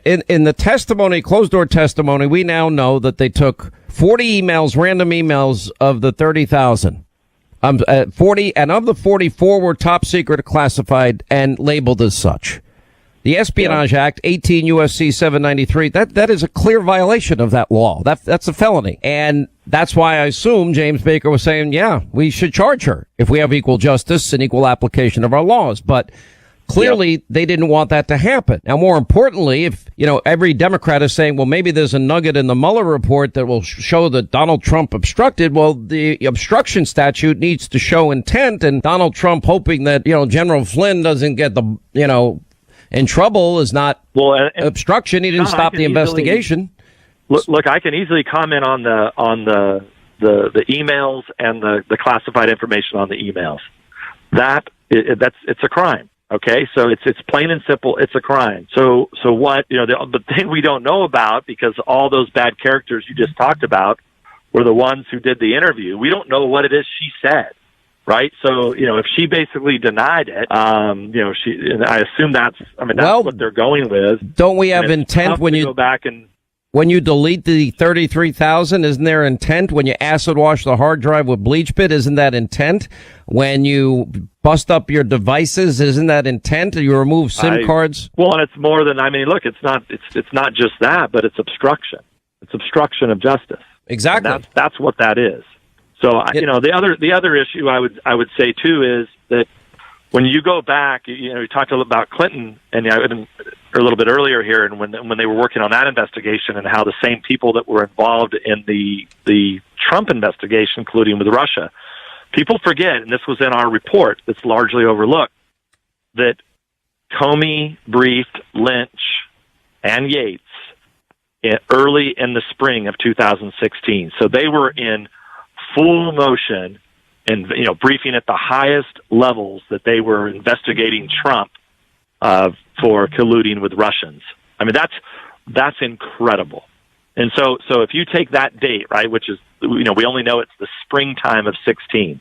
In the testimony, closed-door testimony, we now know that they took 40 emails, random emails of the 30,000. 40, and of the 44 were top secret, classified, and labeled as such. The Espionage Act, 18 U.S.C. 793, that is a clear violation of that law. That's a felony. And that's why I assume James Baker was saying, yeah, we should charge her if we have equal justice and equal application of our laws. But clearly they didn't want that to happen. Now, more importantly, if, every Democrat is saying, well, maybe there's a nugget in the Mueller report that will show that Donald Trump obstructed. Well, the obstruction statute needs to show intent, and Donald Trump hoping that, General Flynn doesn't get in trouble is not obstruction. He didn't stop the investigation. Look, I can easily comment on the emails and the classified information on the emails. It's a crime. Okay, so it's plain and simple. It's a crime. So what? The thing we don't know about, because all those bad characters you just talked about were the ones who did the interview. We don't know what it is she said, right? So if she basically denied it, and I assume that's what they're going with. Don't we have intent when you go back and? When you delete the 33,000, isn't there intent? When you acid wash the hard drive with bleach pit, isn't that intent? When you bust up your devices, isn't that intent? You remove SIM cards? Well, and it's more than, look, it's not just that, but it's obstruction. It's obstruction of justice. Exactly. And that's what that is. So, the other issue I would say too is that when you go back, we talked a little about Clinton and a little bit earlier here, and when they were working on that investigation, and how the same people that were involved in the Trump investigation, including with Russia, people forget, and this was in our report that's largely overlooked, that Comey briefed Lynch and Yates early in the spring of 2016. So they were in full motion and briefing at the highest levels that they were investigating Trump for colluding with Russians. That's incredible. And so if you take that date, right, which is we only know it's the springtime of 16.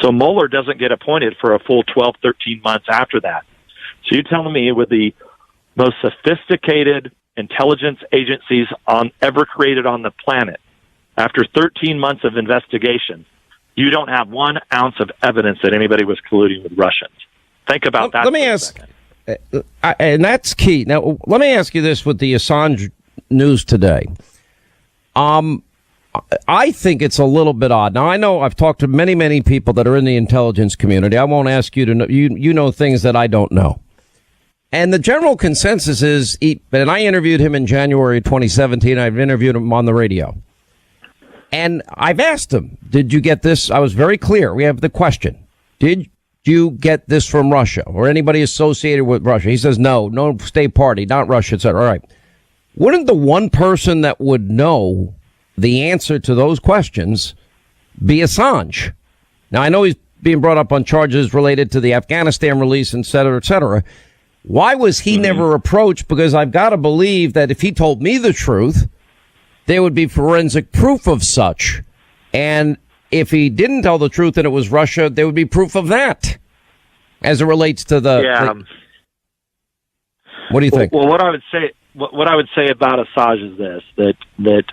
So Mueller doesn't get appointed for a full 12, 13 months after that. So you're telling me with the most sophisticated intelligence agencies ever created on the planet, after 13 months of investigation, you don't have 1 ounce of evidence that anybody was colluding with Russians. Think about that. Let me ask, and that's key. Now, let me ask you this with the Assange news today. I think it's a little bit odd. Now, I know I've talked to many, many people that are in the intelligence community. I won't ask you to know, you know things that I don't know. And the general consensus is, and I interviewed him in January 2017. I've interviewed him on the radio. And I've asked him, did you get this? I was very clear. We have the question. Did you get this from Russia or anybody associated with Russia? He says, no state party, not Russia, etc. All right. Wouldn't the one person that would know the answer to those questions be Assange? Now, I know he's being brought up on charges related to the Afghanistan release, et cetera, et cetera. Why was he never approached? Because I've got to believe that if he told me the truth, there would be forensic proof of such. And if he didn't tell the truth and it was Russia, there would be proof of that as it relates to what do you think? Well, what I would say about Assange is this, that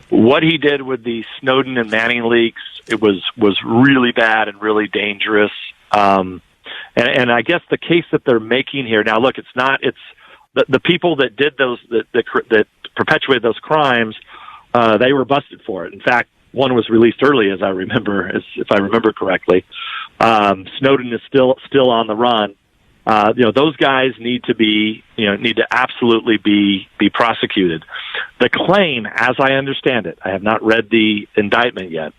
what he did with the Snowden and Manning leaks, it was really bad and really dangerous. And I guess the case that they're making here now, look, it's the people that did those, that perpetuated those crimes, they were busted for it. In fact, one was released early, if I remember correctly. Snowden is still on the run. Those guys need to absolutely be prosecuted. The claim, as I understand it, I have not read the indictment yet,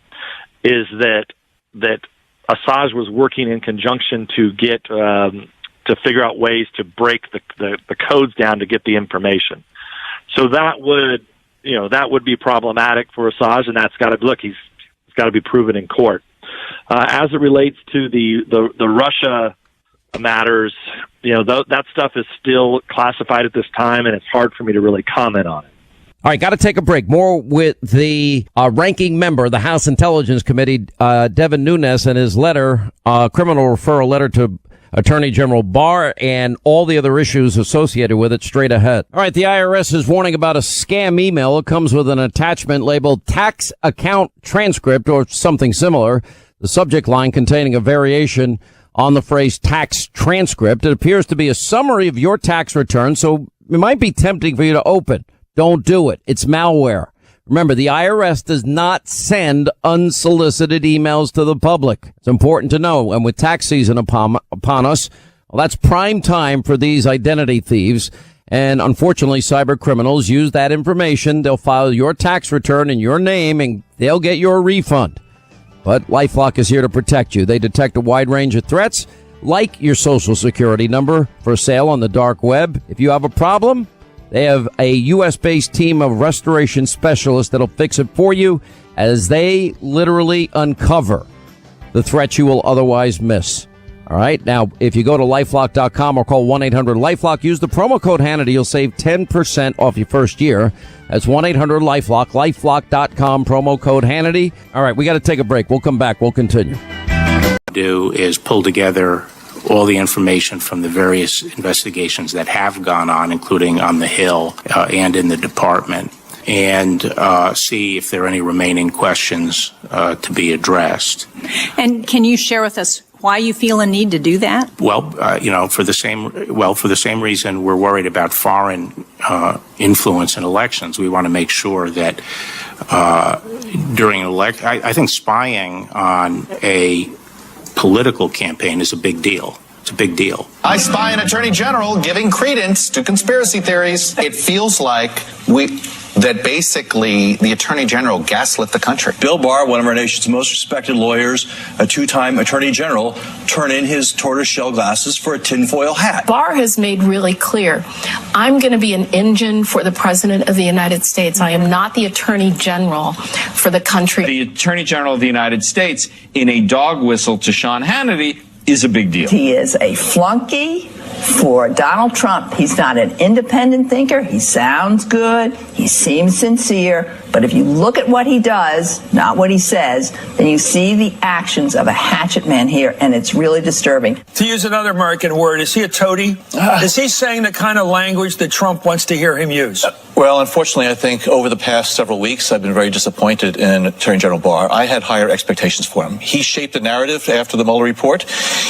is that Assange was working in conjunction to get to figure out ways to break the codes down to get the information. So that would be problematic for Assange, and that's got to he's got to be proven in court. As it relates to the Russia matters, that stuff is still classified at this time, and it's hard for me to really comment on it. All right, got to take a break. More with the ranking member of the House Intelligence Committee, Devin Nunes, and his letter, criminal referral letter to Attorney General Barr, and all the other issues associated with it straight ahead. All right, the IRS is warning about a scam email. It comes with an attachment labeled tax account transcript or something similar. The subject line containing a variation on the phrase tax transcript. It appears to be a summary of your tax return, so it might be tempting for you to open. Don't do it. It's malware. Remember, the IRS does not send unsolicited emails to the public. It's important to know. And with tax season upon us, well, that's prime time for these identity thieves. And unfortunately, cyber criminals use that information. They'll file your tax return in your name and they'll get your refund. But LifeLock is here to protect you. They detect a wide range of threats, like your social security number for sale on the dark web. If you have a problem, they have a U.S.-based team of restoration specialists that'll fix it for you as they literally uncover the threats you will otherwise miss. All right. Now, if you go to LifeLock.com or call 1-800-LifeLock, use the promo code Hannity. You'll save 10% off your first year. That's 1-800-LifeLock, LifeLock.com, promo code Hannity. All right. We got to take a break. We'll come back. We'll continue. Do is pull together all the information from the various investigations that have gone on, including on the Hill and in the department, and see if there are any remaining questions to be addressed. And can you share with us why you feel a need to do that? Well, for the same reason we're worried about foreign influence in elections. We want to make sure that during an election, I think spying on a political campaign is a big deal. It's a big deal. I spy an attorney general giving credence to conspiracy theories. It feels like that basically the attorney general gaslit the country. Bill Barr, one of our nation's most respected lawyers, a two-time attorney general, turn in his tortoiseshell glasses for a tinfoil hat. Barr has made really clear, I'm going to be an engine for the president of the United States. I am not the attorney general for the country. The attorney general of the United States in a dog whistle to Sean Hannity is a big deal. He is a flunky for Donald Trump. He's not an independent thinker. He sounds good. He seems sincere. But if you look at what he does, not what he says, then you see the actions of a hatchet man here, and it's really disturbing. To use another American word, is he a toady? Is he saying the kind of language that Trump wants to hear him use? Well, unfortunately, I think over the past several weeks, I've been very disappointed in Attorney General Barr. I had higher expectations for him. He shaped the narrative after the Mueller report.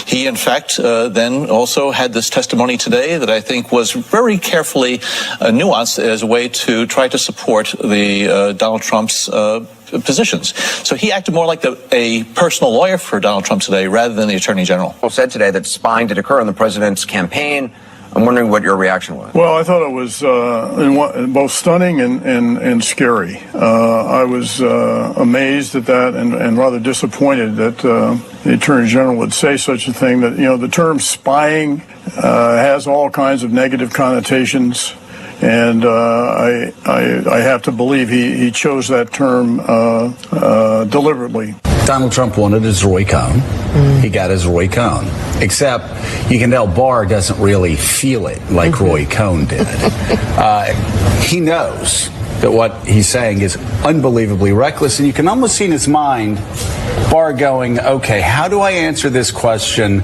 He, in fact, then also had this testimony today that I think was very carefully nuanced as a way to try to support the Donald Trump's positions. So he acted more like a personal lawyer for Donald Trump today rather than the Attorney General. Said today that spying did occur in the president's campaign. I'm wondering what your reaction was. Well, I thought it was both stunning and scary. I was amazed at that and rather disappointed that the Attorney General would say such a thing. That, the term spying has all kinds of negative connotations. And I have to believe he chose that term deliberately. Donald Trump wanted his Roy Cohn. He got his Roy Cohn. Except you can tell Barr doesn't really feel it like Roy Cohn did. He knows that what he's saying is unbelievably reckless, and you can almost see in his mind Barr going, okay, how do I answer this question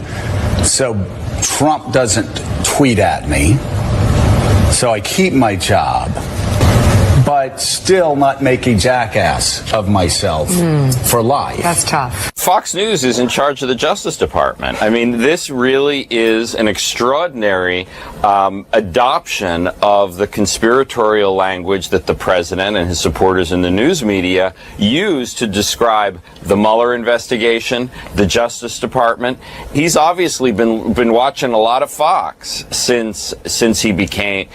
so Trump doesn't tweet at me, so I keep my job, but still not make a jackass of myself for life. That's tough. Fox News is in charge of the Justice Department. I mean, this really is an extraordinary adoption of the conspiratorial language that the president and his supporters in the news media use to describe the Mueller investigation, the Justice Department. He's obviously been watching a lot of Fox since he became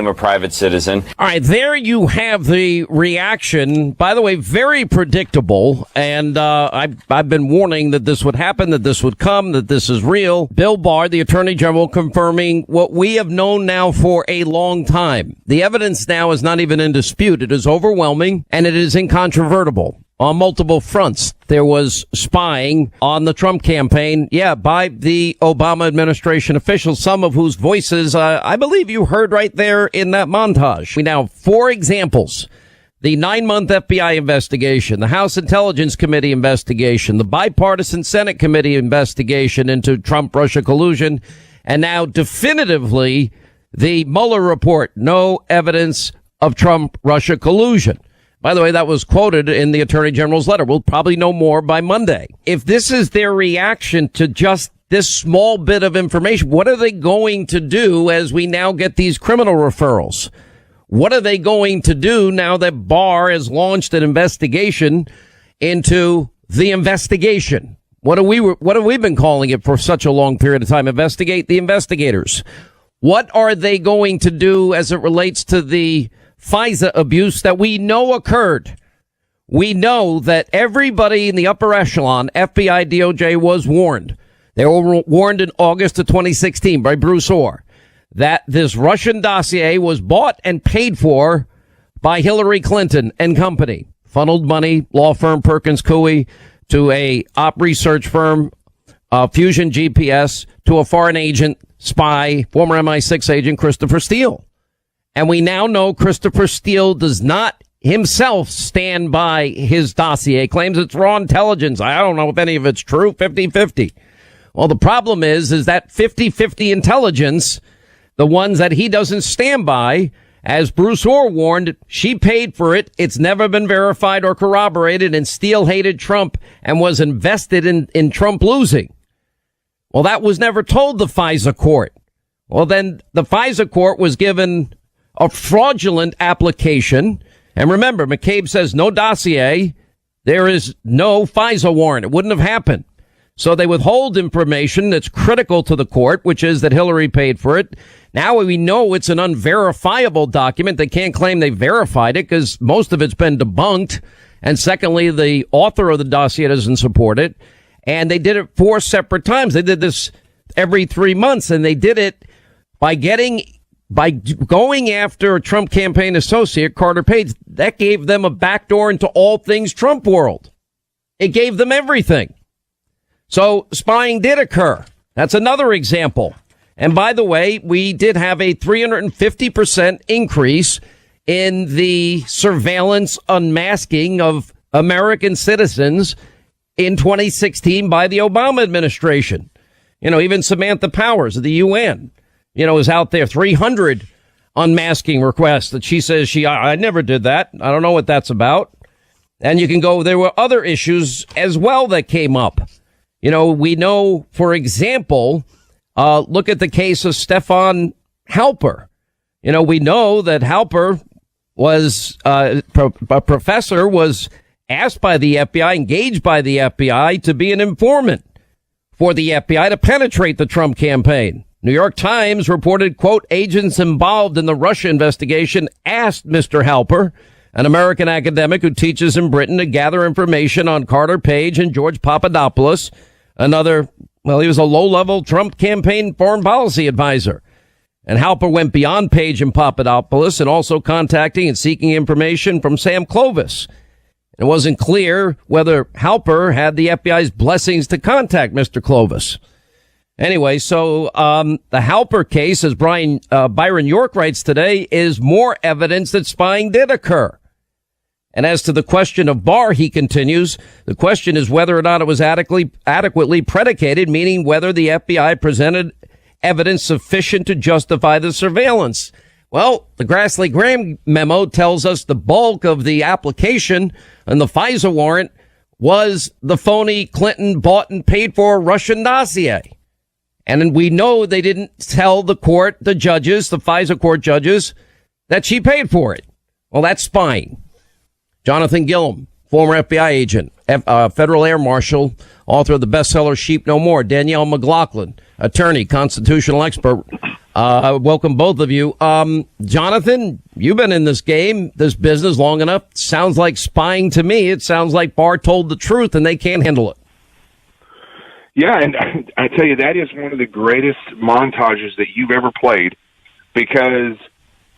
a private citizen. All right, there you have the reaction. By the way, very predictable. And I've been warning that this would happen, that this would come, that this is real. Bill Barr, the Attorney General, confirming what we have known now for a long time. The evidence now is not even in dispute. It is overwhelming and it is incontrovertible. On multiple fronts, there was spying on the Trump campaign, by the Obama administration officials, some of whose voices I believe you heard right there in that montage. We now have 4 examples. The 9-month FBI investigation, the House Intelligence Committee investigation, the bipartisan Senate Committee investigation into Trump-Russia collusion, and now definitively the Mueller report, no evidence of Trump-Russia collusion. By the way, that was quoted in the Attorney General's letter. We'll probably know more by Monday. If this is their reaction to just this small bit of information, what are they going to do as we now get these criminal referrals? What are they going to do now that Barr has launched an investigation into the investigation? What have we been calling it for such a long period of time? Investigate the investigators. What are they going to do as it relates to the FISA abuse that we know occurred? We know that everybody in the upper echelon, FBI, DOJ, was warned. They were warned in August of 2016 by Bruce Orr that this Russian dossier was bought and paid for by Hillary Clinton and company. Funneled money, law firm Perkins Coie, to a op research firm, Fusion GPS, to a foreign agent, spy, former MI6 agent Christopher Steele. And we now know Christopher Steele does not himself stand by his dossier, claims it's raw intelligence. I don't know if any of it's true, 50-50. Well, the problem is that 50-50 intelligence, the ones that he doesn't stand by, as Bruce Orr warned, she paid for it. It's never been verified or corroborated, and Steele hated Trump and was invested in Trump losing. Well, that was never told the FISA court. Well, then the FISA court was given a fraudulent application. And remember, McCabe says no dossier. There is no FISA warrant. It wouldn't have happened. So they withhold information that's critical to the court, which is that Hillary paid for it. Now we know it's an unverifiable document. They can't claim they verified it because most of it's been debunked. And secondly, the author of the dossier doesn't support it. And they did it 4 separate times. They did this every 3 months, and they did it by going after a Trump campaign associate, Carter Page. That gave them a backdoor into all things Trump world. It gave them everything. So spying did occur. That's another example. And by the way, we did have a 350% increase in the surveillance unmasking of American citizens in 2016 by the Obama administration. You know, even Samantha Powers of the UN, is out there, 300 unmasking requests that she says I never did that. I don't know what that's about. And you can go, there were other issues as well that came up. We know, for example, look at the case of Stefan Halper. We know that Halper was a professor, was asked by the FBI, engaged by the FBI to be an informant for the FBI to penetrate the Trump campaign. New York Times reported, quote, agents involved in the Russia investigation asked Mr. Halper, an American academic who teaches in Britain, to gather information on Carter Page and George Papadopoulos, he was a low-level Trump campaign foreign policy advisor. And Halper went beyond Page and Papadopoulos and also contacting and seeking information from Sam Clovis. It wasn't clear whether Halper had the FBI's blessings to contact Mr. Clovis. Anyway, so the Halper case, as Byron York writes today, is more evidence that spying did occur. And as to the question of Barr, he continues, the question is whether or not it was adequately predicated, meaning whether the FBI presented evidence sufficient to justify the surveillance. Well, the Grassley-Graham memo tells us the bulk of the application and the FISA warrant was the phony Clinton bought and paid for Russian dossier. And we know they didn't tell the court, the judges, the FISA court judges, that she paid for it. Well, that's spying. Jonathan Gillum, former FBI agent, federal air marshal, author of the bestseller Sheep No More. Danielle McLaughlin, attorney, constitutional expert. Welcome, both of you. Jonathan, you've been in this game, this business long enough. Sounds like spying to me. It sounds like Barr told the truth and they can't handle it. Yeah, and I tell you, that is one of the greatest montages that you've ever played, because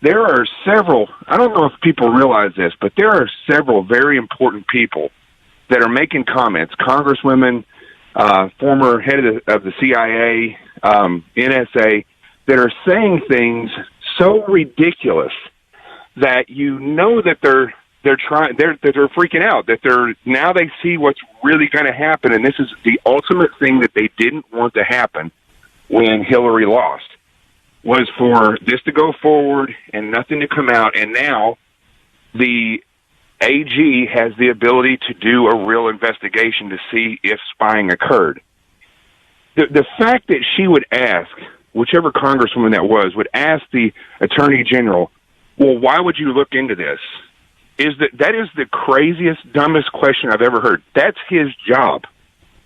there are several, I don't know if people realize this, but there are several very important people that are making comments, congresswomen, former head of the CIA, NSA, that are saying things so ridiculous that that they're freaking out, that now they see what's really going to happen, and this is the ultimate thing that they didn't want to happen when Hillary lost, was for this to go forward and nothing to come out, and now the AG has the ability to do a real investigation to see if spying occurred. The fact that she would ask, whichever congresswoman that was, would ask the attorney general, well, why would you look into this? That is the craziest, dumbest question I've ever heard. That's his job.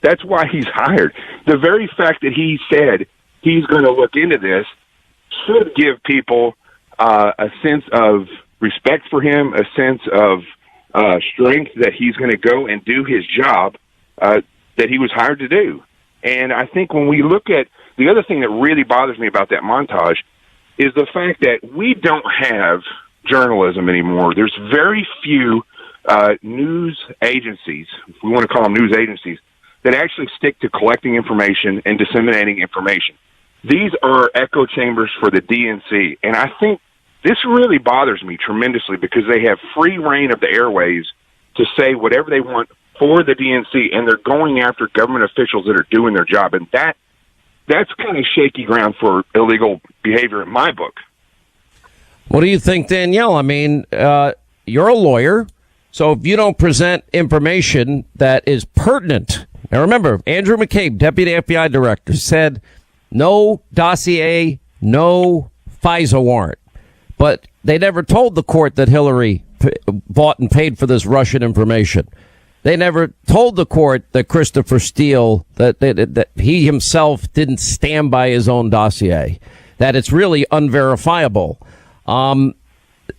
That's why he's hired. The very fact that he said he's going to look into this should give people a sense of respect for him, a sense of strength that he's going to go and do his job that he was hired to do. And I think when we look at the other thing that really bothers me about that montage is the fact that we don't have journalism anymore. There's very few news agencies, if we want to call them news agencies, that actually stick to collecting information and disseminating information. These are echo chambers for the DNC, and I think this really bothers me tremendously because they have free reign of the airwaves to say whatever they want for the DNC, and they're going after government officials that are doing their job, and that's kind of shaky ground for illegal behavior in my book. What do you think, Danielle? I mean, you're a lawyer, so if you don't present information that is pertinent. Now, remember, Andrew McCabe, deputy FBI director, said no dossier, no FISA warrant. But they never told the court that Hillary bought and paid for this Russian information. They never told the court that Christopher Steele, that he himself didn't stand by his own dossier, that it's really unverifiable.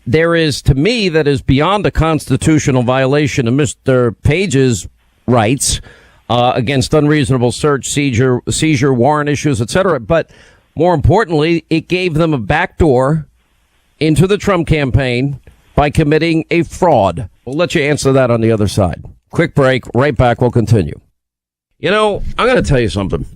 There is, to me, that is beyond a constitutional violation of Mr. Page's rights against unreasonable search, seizure, warrant issues, etc. But more importantly, it gave them a backdoor into the Trump campaign by committing a fraud. We'll let you answer that on the other side. Quick break. Right back. We'll continue. You know, I'm going to tell you something.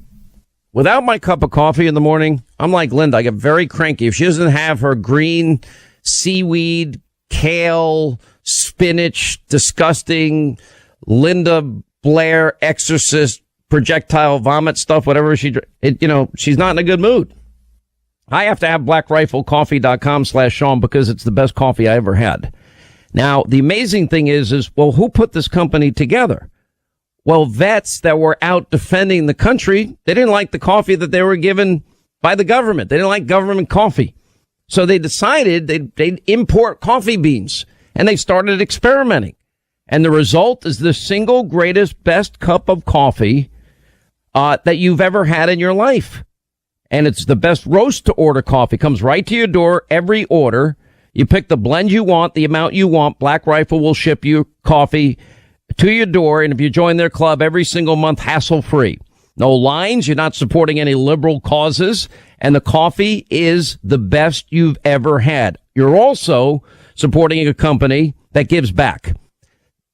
Without my cup of coffee in the morning, I'm like Linda. I get very cranky. If she doesn't have her green seaweed, kale, spinach, disgusting Linda Blair exorcist projectile vomit stuff, whatever she's not in a good mood. I have to have blackriflecoffee.com/Sean because it's the best coffee I ever had. Now, the amazing thing is, well, who put this company together? Well, vets that were out defending the country, they didn't like the coffee that they were given by the government. They didn't like government coffee. So they decided they'd import coffee beans, and they started experimenting. And the result is the single greatest, best cup of coffee that you've ever had in your life. And it's the best roast to order coffee. Comes right to your door, every order. You pick the blend you want, the amount you want. Black Rifle will ship you coffee to your door. And if you join their club every single month, hassle-free. No lines. You're not supporting any liberal causes. And the coffee is the best you've ever had. You're also supporting a company that gives back.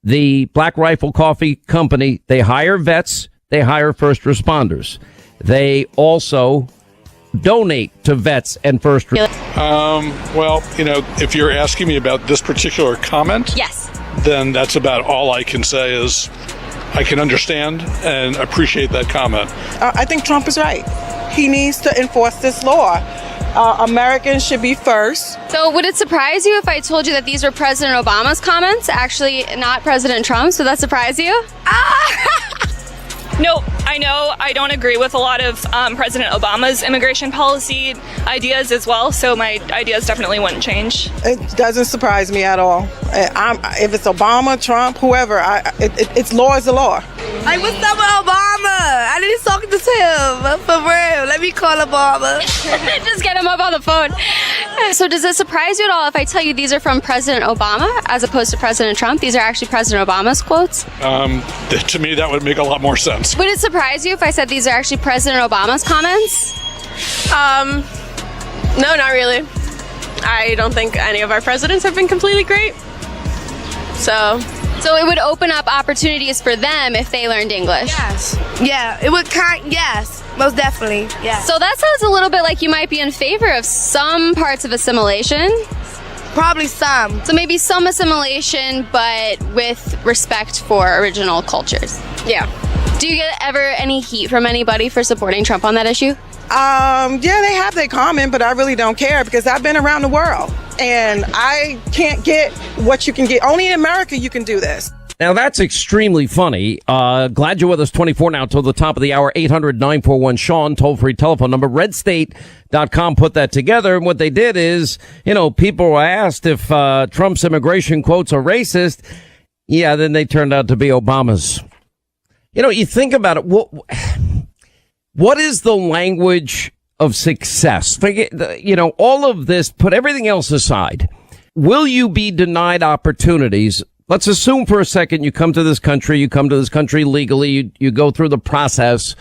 The Black Rifle Coffee Company, they hire vets. They hire first responders. They also donate to vets and first responders. Well, if you're asking me about this particular comment, yes, then that's about all I can say is I can understand and appreciate that comment. I think Trump is right. He needs to enforce this law. Americans should be first. So would it surprise you if I told you that these were President Obama's comments, actually not President Trump's? Would that surprise you? No, I know I don't agree with a lot of President Obama's immigration policy ideas as well, so my ideas definitely wouldn't change. It doesn't surprise me at all. If it's Obama, Trump, whoever, it's law is the law. Hey, what's up with Obama? I need to talk to him. For real. Let me call Obama. Just get him up on the phone. So does it surprise you at all if I tell you these are from President Obama as opposed to President Trump? These are actually President Obama's quotes? To me, that would make a lot more sense. Would it surprise you if I said these are actually President Obama's comments? No, not really. I don't think any of our presidents have been completely great. So it would open up opportunities for them if they learned English? Yes. Yeah, it would yes, most definitely. Yeah. So that sounds a little bit like you might be in favor of some parts of assimilation. Probably some. So maybe some assimilation, but with respect for original cultures. Yeah. Do you get ever any heat from anybody for supporting Trump on that issue? Yeah, they have their comment, but I really don't care because I've been around the world and I can't get what you can get. Only in America you can do this. Now, that's extremely funny. Glad you're with us 24 now till the top of the hour. 800-941-SEAN, toll-free telephone number. RedState.com put that together. And what they did is, people were asked if Trump's immigration quotes are racist. Yeah, then they turned out to be Obama's. You think about it. What is the language of success? All of this, put everything else aside. Will you be denied opportunities? Let's assume for a second you come to this country legally, you go through the process.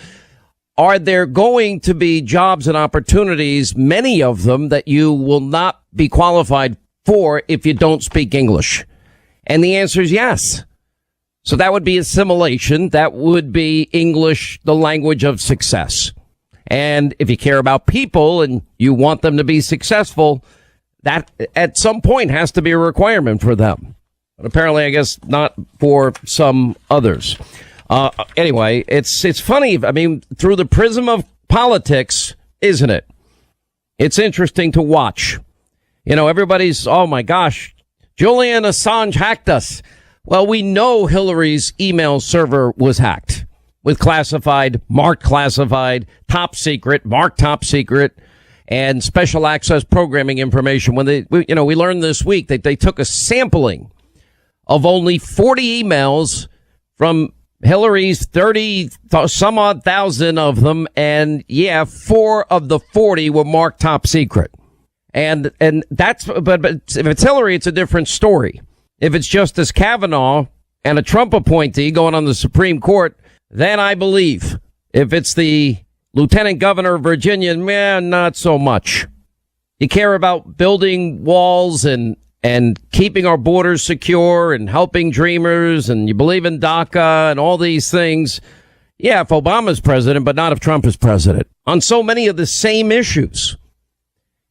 Are there going to be jobs and opportunities, many of them, that you will not be qualified for if you don't speak English? And the answer is yes. So that would be assimilation. That would be English, the language of success. And if you care about people and you want them to be successful, that at some point has to be a requirement for them. But apparently, I guess not for some others. Anyway, it's funny. I mean, through the prism of politics, isn't it? It's interesting to watch. Everybody's, oh my gosh, Julian Assange hacked us. Well, we know Hillary's email server was hacked with classified, marked classified, top secret, marked top secret, and special access programming information. When we learned this week that they took a sampling of only 40 emails from Hillary's 30 some odd thousand of them. And 4 of the 40 were marked top secret. And that's, but if it's Hillary, it's a different story. If it's Justice Kavanaugh and a Trump appointee going on the Supreme Court, then I believe. If it's the Lieutenant Governor of Virginia, not so much. You care about building walls and keeping our borders secure and helping dreamers, and you believe in DACA and all these things. Yeah, if Obama's president, but not if Trump is president. On so many of the same issues.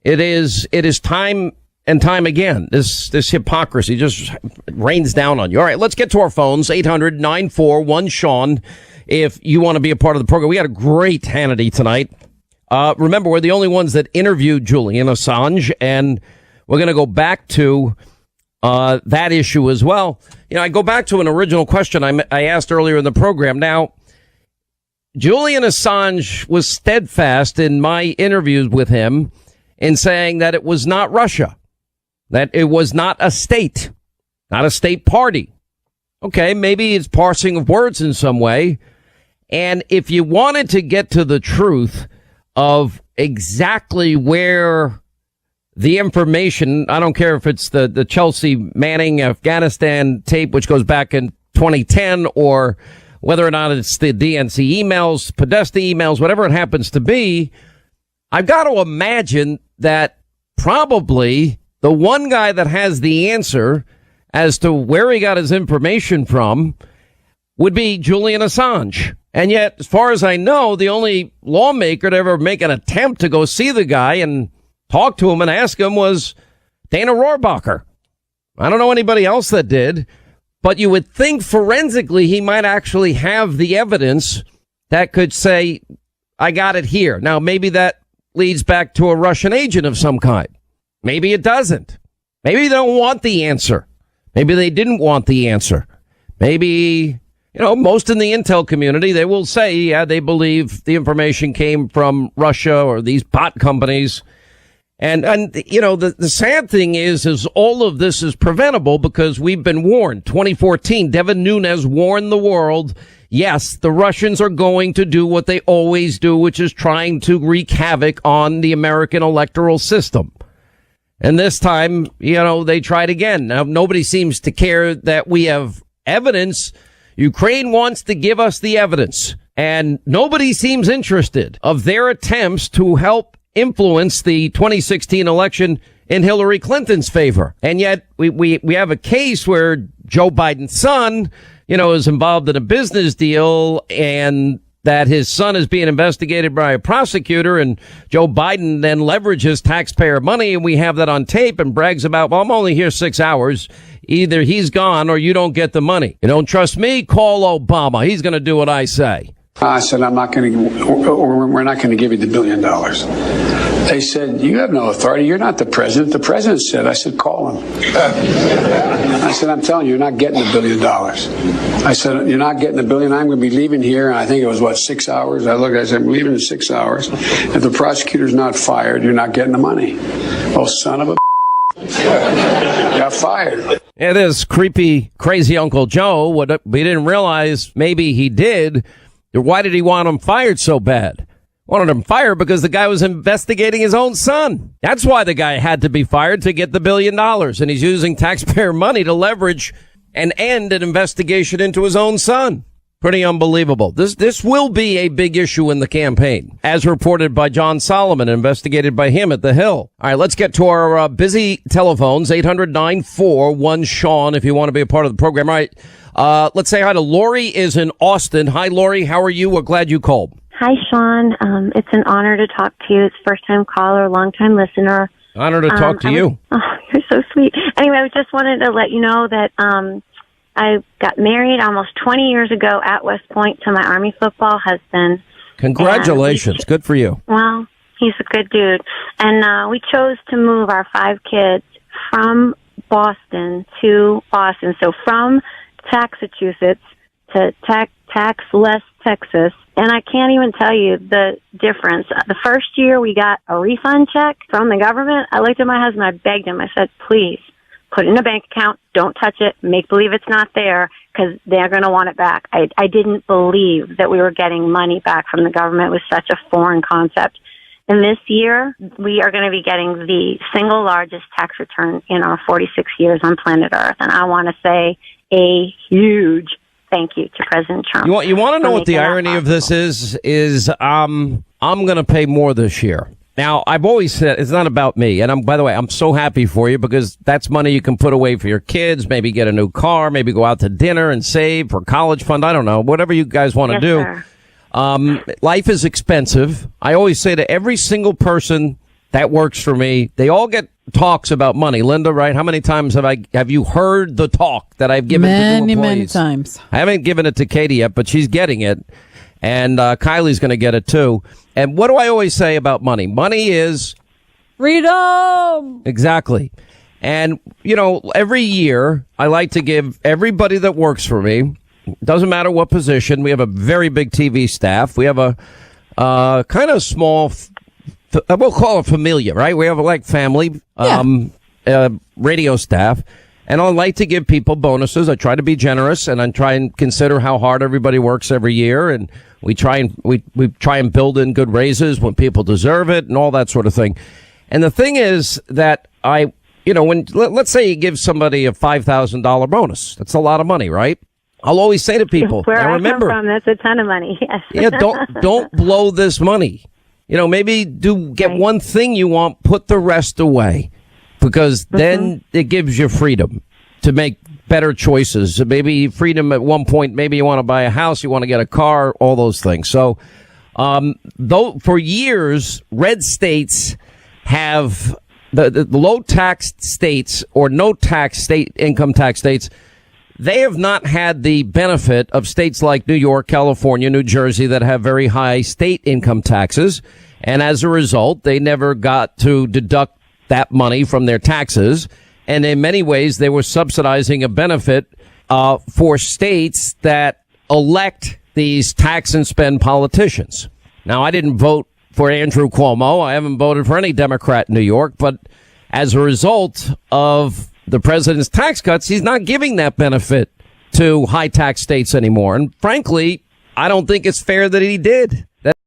It is time and time again. This hypocrisy just rains down on you. All right, let's get to our phones. 800-941-SEAN. If you want to be a part of the program. We had a great Hannity tonight. Remember, we're the only ones that interviewed Julian Assange, and we're going to go back to that issue as well. I go back to an original question I asked earlier in the program. Now, Julian Assange was steadfast in my interviews with him in saying that it was not Russia, that it was not a state party. Okay, maybe it's parsing of words in some way. And if you wanted to get to the truth of exactly where the information, I don't care if it's the Chelsea Manning Afghanistan tape, which goes back in 2010, or whether or not it's the DNC emails, Podesta emails, whatever it happens to be, I've got to imagine that probably the one guy that has the answer as to where he got his information from would be Julian Assange. And yet, as far as I know, the only lawmaker to ever make an attempt to go see the guy and talk to him and ask him was Dana Rohrabacher. I don't know anybody else that did, but you would think forensically he might actually have the evidence that could say, I got it here. Now, maybe that leads back to a Russian agent of some kind. Maybe it doesn't. Maybe they don't want the answer. Maybe they didn't want the answer. Maybe, most in the intel community, they will say, yeah, they believe the information came from Russia or these bot companies. And the sad thing is all of this is preventable because we've been warned. 2014, Devin Nunes warned the world. Yes, the Russians are going to do what they always do, which is trying to wreak havoc on the American electoral system. And this time, they tried again. Now, nobody seems to care that we have evidence. Ukraine wants to give us the evidence, and nobody seems interested of their attempts to help influence the 2016 election in Hillary Clinton's favor. And yet we have a case where Joe Biden's son, is involved in a business deal, and that his son is being investigated by a prosecutor, and Joe Biden then leverages taxpayer money, and we have that on tape, and brags about, well, I'm only here 6 hours. Either he's gone or you don't get the money. You don't trust me? Call Obama. He's going to do what I say. I said, I'm not going to, or we're not going to give you the $1 billion. They said, you have no authority. You're not the president. The president said. I said, call him. I said, I'm telling you, you're not getting $1 billion. I said, you're not getting $1 billion. I'm going to be leaving here. And I think it was, 6 hours? I said, I'm leaving in 6 hours. If the prosecutor's not fired, you're not getting the money. Oh, son of a got fired. Yeah, this creepy, crazy Uncle Joe, what we didn't realize maybe he did. Why did he want him fired so bad? Wanted him fired because the guy was investigating his own son. That's why the guy had to be fired, to get the $1 billion. And he's using taxpayer money to leverage and end an investigation into his own son. Pretty unbelievable. This will be a big issue in the campaign, as reported by John Solomon, investigated by him at The Hill. All right, let's get to our busy telephones, 800-941-SEAN, if you want to be a part of the program. All right, let's say hi to Lori is in Austin. Hi, Lori. How are you? We're glad you called. Hi, Sean. It's an honor to talk to you. It's first-time caller, long-time listener. Honor to talk to you. You're so sweet. Anyway, I just wanted to let you know that I got married almost 20 years ago at West Point to my Army football husband. Congratulations. Good for you. Well, he's a good dude. And we chose to move our 5 kids from Boston to Austin. So from Massachusetts to tax-less Texas. And I can't even tell you the difference. The first year we got a refund check from the government. I looked at my husband. I begged him. I said, please, put it in a bank account. Don't touch it. Make believe it's not there, because they're going to want it back. I didn't believe that we were getting money back from the government. It was such a foreign concept. And this year, we are going to be getting the single largest tax return in our 46 years on planet Earth. And I want to say a huge thank you to President Trump. You want to know what the irony of this is I'm going to pay more this year. Now, I've always said it's not about me. And by the way, I'm so happy for you, because that's money you can put away for your kids, maybe get a new car, maybe go out to dinner and save for college fund. I don't know, whatever you guys want to do. Sir. Life is expensive. I always say to every single person that works for me, they all get talks about money. Linda, right? How many times have you heard the talk that I've given to new employees? Many times. I haven't given it to Katie yet, but she's getting it. And Kylie's going to get it too. And what do I always say about money? Money is freedom. Exactly. And, every year I like to give everybody that works for me, doesn't matter what position. We have a very big TV staff. We have a kind of small, we'll call it familia, right? We have like family, radio staff. And I like to give people bonuses. I try to be generous, and I try and consider how hard everybody works every year. And we try and build in good raises when people deserve it and all that sort of thing. And the thing is that let's say you give somebody a $5,000 bonus. That's a lot of money, right? I'll always say to people, where now remember, I come from, that's a ton of money. Yes. Yeah, don't blow this money. Maybe get one thing you want, put the rest away. Because then it gives you freedom to make better choices. Maybe freedom at one point, maybe you want to buy a house, you want to get a car, all those things. So, though for years, red states have the low tax states or no tax state income tax states. They have not had the benefit of states like New York, California, New Jersey that have very high state income taxes. And as a result, they never got to deduct that money from their taxes. And in many ways, they were subsidizing a benefit for states that elect these tax and spend politicians. Now, I didn't vote for Andrew Cuomo. I haven't voted for any Democrat in New York. But as a result of the president's tax cuts, he's not giving that benefit to high tax states anymore. And frankly, I don't think it's fair that he did.